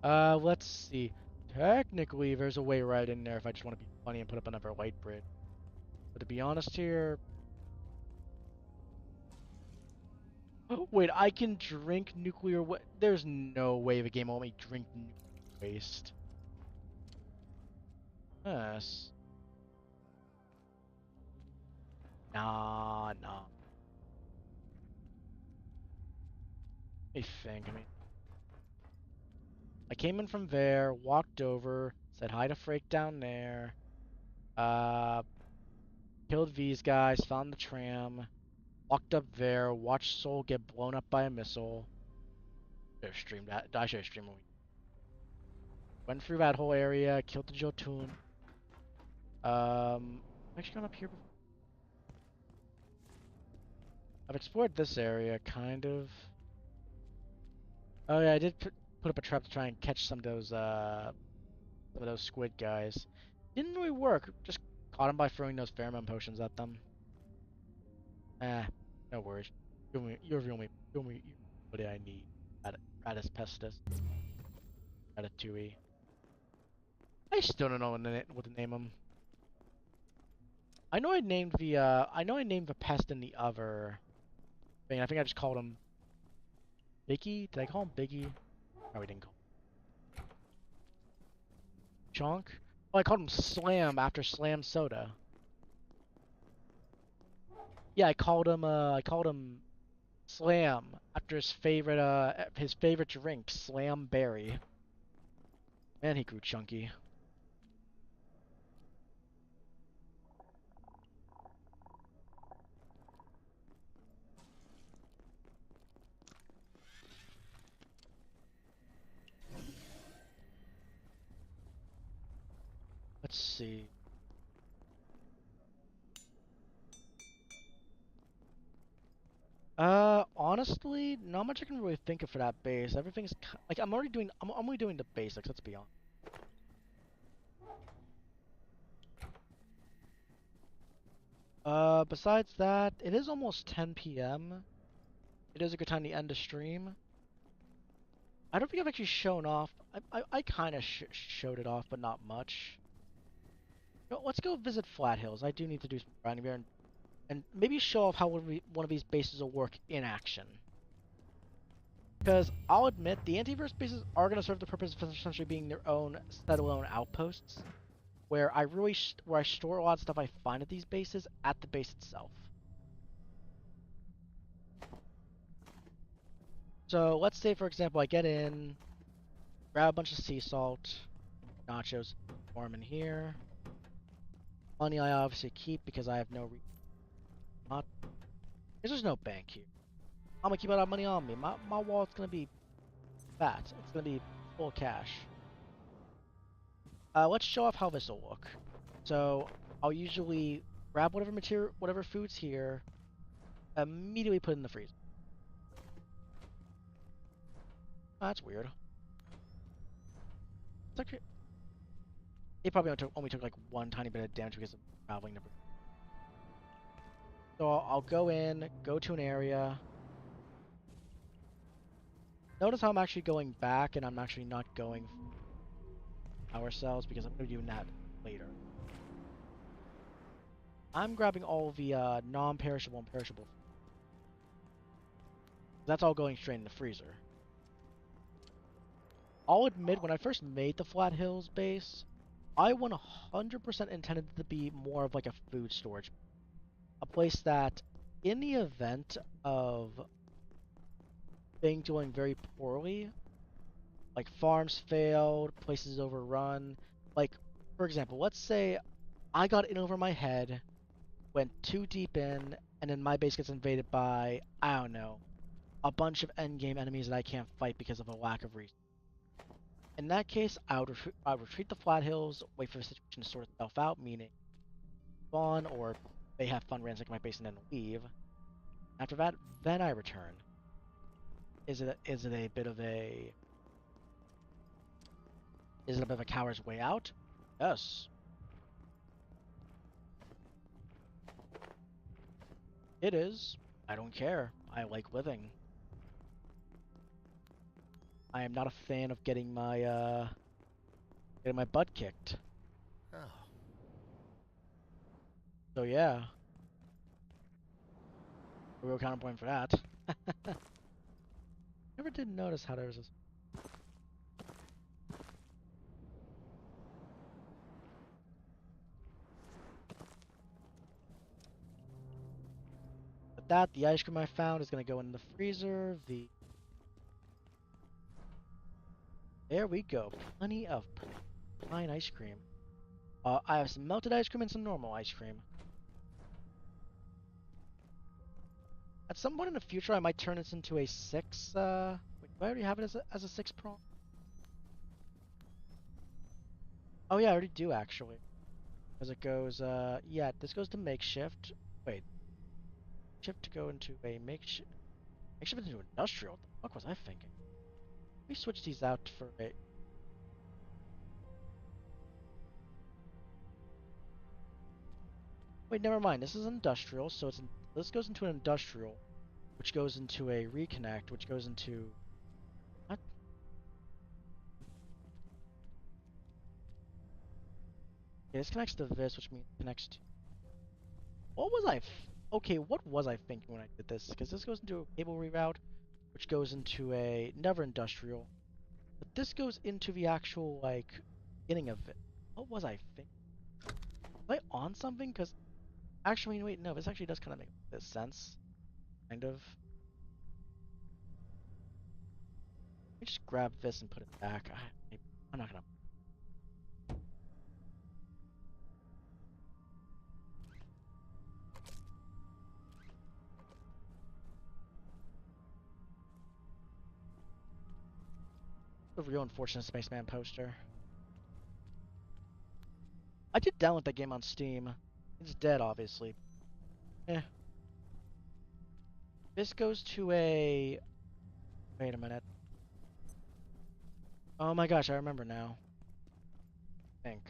Good. Let's see. Technically, there's a way right in there if I just want to be funny and put up another light bridge. But to be honest here... Wait, I can drink nuclear wa- There's no way the game will let me drink nuclear waste. Yes. Nah, nah. Let me think, I mean... I came in from there, walked over, said hi to Frake down there, uh, killed these guys, found the tram, walked up there, watched Soul get blown up by a missile. Should have streamed that. I should have streamed when we went through that whole area, killed the Jotun. I've actually gone up here before. I've explored this area, kind of. Oh yeah, I did put up a trap to try and catch some of those squid guys. Didn't really work. Just caught them by throwing those pheromone potions at them. No worries. You're the only what I need. Radis pestis. Ratatouille. I still don't know what to name them. I know I named the pest in the other thing. I think I just called him Biggie. Did I call him Biggie? No, we didn't call him Chunk. Oh, I called him Slam after Slam Soda. Yeah, I called him Slam after his favorite drink, Slam Berry. Man, he grew chunky. Let's see. Honestly, not much I can really think of for that base. Everything's like I'm only doing the basics. Let's be honest. Besides that, it is almost 10 p.m. It is a good time to end the stream. I don't think I've actually shown off. I kind of showed it off, but not much. Let's go visit Flat Hills. I do need to do some grinding there and maybe show off how one of these bases will work in action. Because I'll admit, the antiverse bases are going to serve the purpose of essentially being their own standalone outposts, where I store a lot of stuff I find at these bases at the base itself. So let's say, for example, I get in, grab a bunch of sea salt, nachos, form in here. Money I obviously keep because I have no not. Because there's no bank here. I'm gonna keep all that money on me. My wallet's gonna be fat. It's gonna be full of cash. Let's show off how this will look. So I'll usually grab whatever food's here, immediately put it in the freezer. Oh, that's weird. It's actually, it probably only took like one tiny bit of damage because of traveling to. So I'll go in, go to an area. Notice how I'm actually going back and I'm actually not going power cells because I'm going to be doing that later. I'm grabbing all the non-perishable and perishable. That's all going straight in the freezer. I'll admit, when I first made the Flat Hills base, I 100% intended it to be more of like a food storage. A place that, in the event of things going very poorly, like farms failed, places overrun, like, for example, let's say I got in over my head, went too deep in, and then my base gets invaded by, I don't know, a bunch of endgame enemies that I can't fight because of a lack of resources. In that case, I would retreat the Flat Hills, wait for the situation to sort itself out, meaning spawn or they have fun ransacking my base and then leave. After that, then I return. Is it a bit of a coward's way out? Yes. It is. I don't care. I like living. I am not a fan of getting my butt kicked. Oh, So yeah, a real counterpoint for that. Never did notice how there was this. But that, the ice cream I found is gonna go in the freezer. There we go. Plenty of fine ice cream. I have some melted ice cream and some normal ice cream. At some point in the future, I might turn this into a 6, wait, do I already have it as a 6 prong? Oh yeah, I already do actually. Because it goes, yeah, this goes to makeshift. Wait, shift to go into a makeshift into industrial. What the fuck was I thinking? Let me switch these out for a... Wait, never mind. This is industrial, so this goes into an industrial, which goes into a reconnect, which goes into... What? Okay, this connects to this, which means it connects to... What was okay, what was I thinking when I did this? Because this goes into a cable reroute, which goes into another industrial. But this goes into the actual, like, beginning of it. What was I thinking? Was I on something? Because, actually, wait, no, this actually does kind of make this sense. Kind of. Let me just grab this and put it back. I'm not gonna... A real unfortunate Spaceman poster. I did download that game on Steam. It's dead, obviously. Eh. This goes to a... Wait a minute. Oh my gosh, I remember now. I think.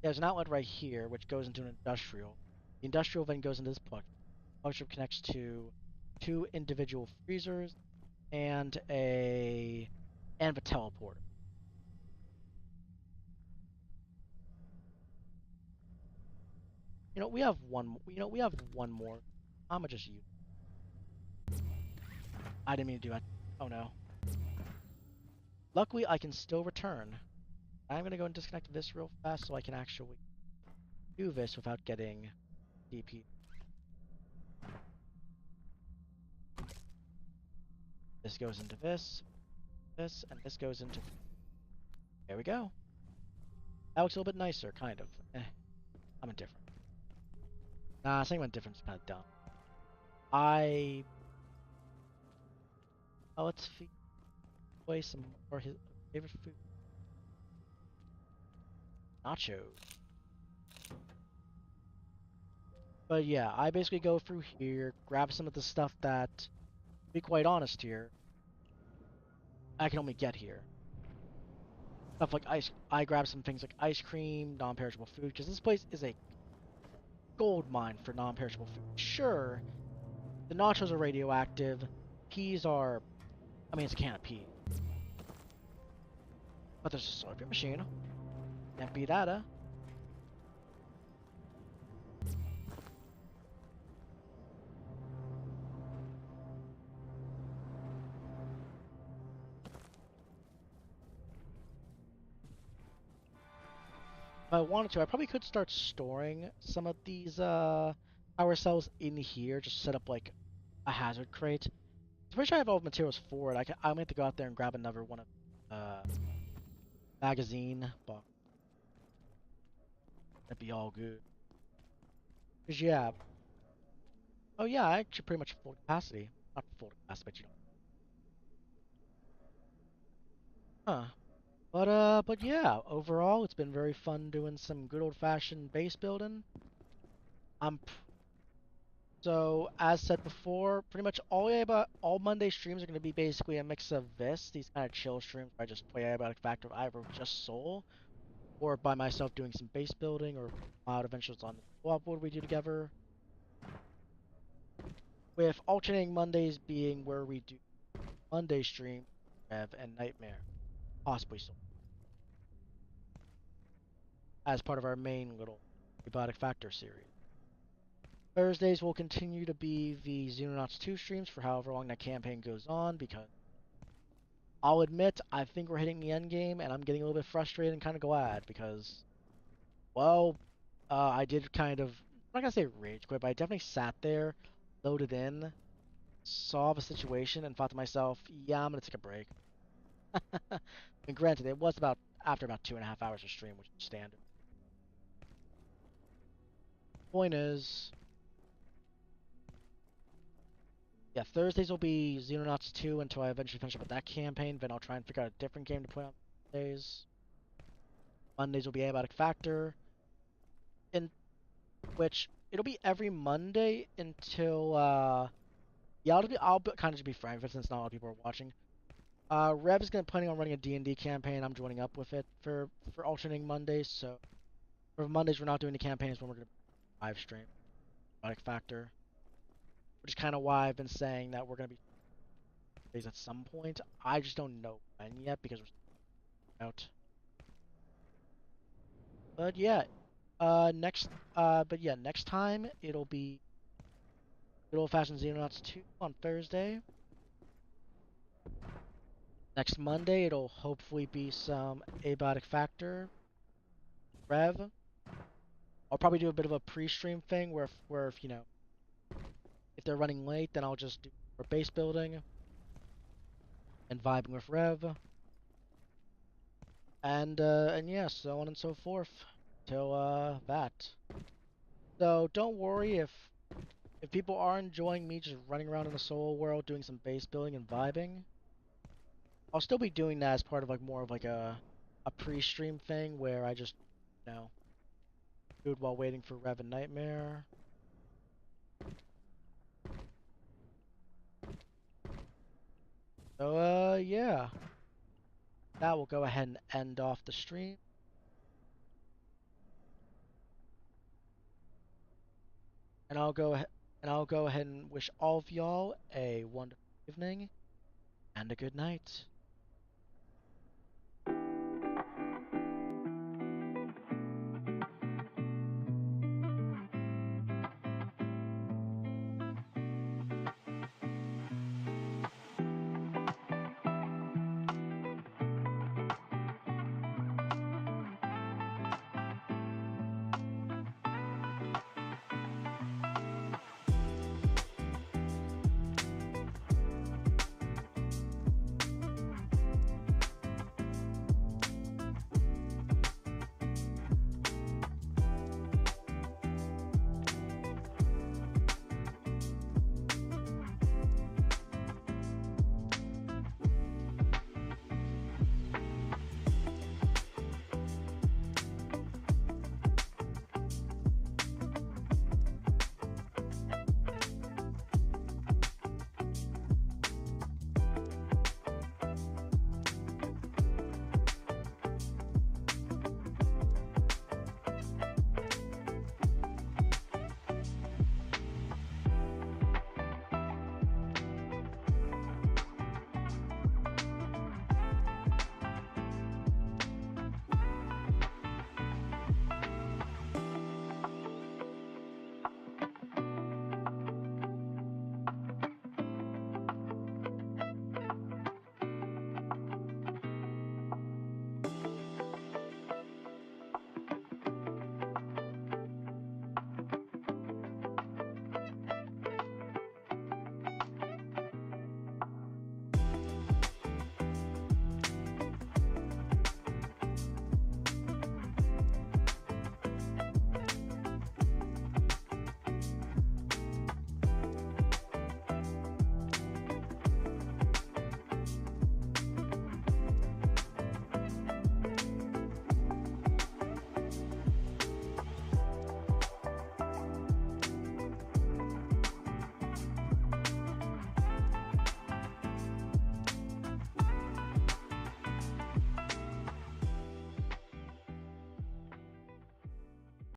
There's an outlet right here, which goes into an industrial. The industrial then goes into this plug. Plug strip connects to 2 individual freezers and the teleporter. You know, we have one. You know, we have one more. I'ma just use. I didn't mean to do that. Oh no. Luckily, I can still return. I'm gonna go and disconnect this real fast so I can actually do this without getting DP. This goes into this, and this goes into... There we go. That looks a little bit nicer, kind of. I'm indifferent. Nah, saying I'm indifferent is kind of dumb. Oh, let's feed away some more his favorite food. Nachos. But yeah, I basically go through here, grab some of the stuff that, to be quite honest here, I can only get here. Stuff like I grab some things like ice cream, non-perishable food, because this place is a gold mine for non-perishable food. Sure, the nachos are radioactive, peas are, I mean, it's a can of peas. But there's a soybean machine. Can't beat that, huh? If I wanted to, I probably could start storing some of these power cells in here, just set up like a hazard crate. I'm pretty sure I have all the materials for it. I'm going to go out there and grab another one of magazine, but that'd be all good. Cause yeah, oh yeah, I actually pretty much full capacity. Not full capacity, but you know. Huh. But yeah, overall, it's been very fun doing some good old-fashioned base building. I'm So, as said before, pretty much all Monday streams are going to be basically a mix of these kind of chill streams where I just play Abiotic Factor of either just Soul, or by myself doing some base building, or Mild Adventures on the co-op board we do together. with alternating Mondays being where we do Monday stream, Rev, and Nightmare, possibly so, as part of our main little Abiotic Factor series. Thursdays will continue to be the Xenonauts 2 streams for however long that campaign goes on, because I'll admit I think we're hitting the end game, and I'm getting a little bit frustrated and kind of glad because, well, I did kind of, I'm not gonna say rage quit, but I definitely sat there, loaded in, saw the situation, and thought to myself, yeah, I'm gonna take a break. And granted, it was about after about 2.5 hours of stream, which is standard. Point is, yeah, Thursdays will be Xenonauts 2 until I eventually finish up with that campaign. Then I'll try and figure out a different game to play on Mondays. Mondays will be Abiotic Factor, in which it'll be every Monday until yeah, I'll kind of just be frank with it since not a lot of people are watching. Rev is planning on running a D&D campaign. I'm joining up with it for alternating Mondays. So for Mondays, we're not doing the campaigns when we're gonna live stream Abiotic Factor, which is kind of why I've been saying that we're gonna be days at some point. I just don't know when yet because we're out. But yeah, next time it'll be good old-fashioned Xenonauts 2 on Thursday. Next Monday, it'll hopefully be some Abiotic Factor, Rev. I'll probably do a bit of a pre-stream thing where if, if they're running late, then I'll just do more base building and vibing with Rev. And yeah, so on and so forth till that. So don't worry if people are enjoying me just running around in the solo world doing some base building and vibing. I'll still be doing that as part of more of a pre-stream thing where I just, do it while waiting for Rev and Nightmare. So yeah. That will go ahead and end off the stream. And I'll go ahead and wish all of y'all a wonderful evening and a good night.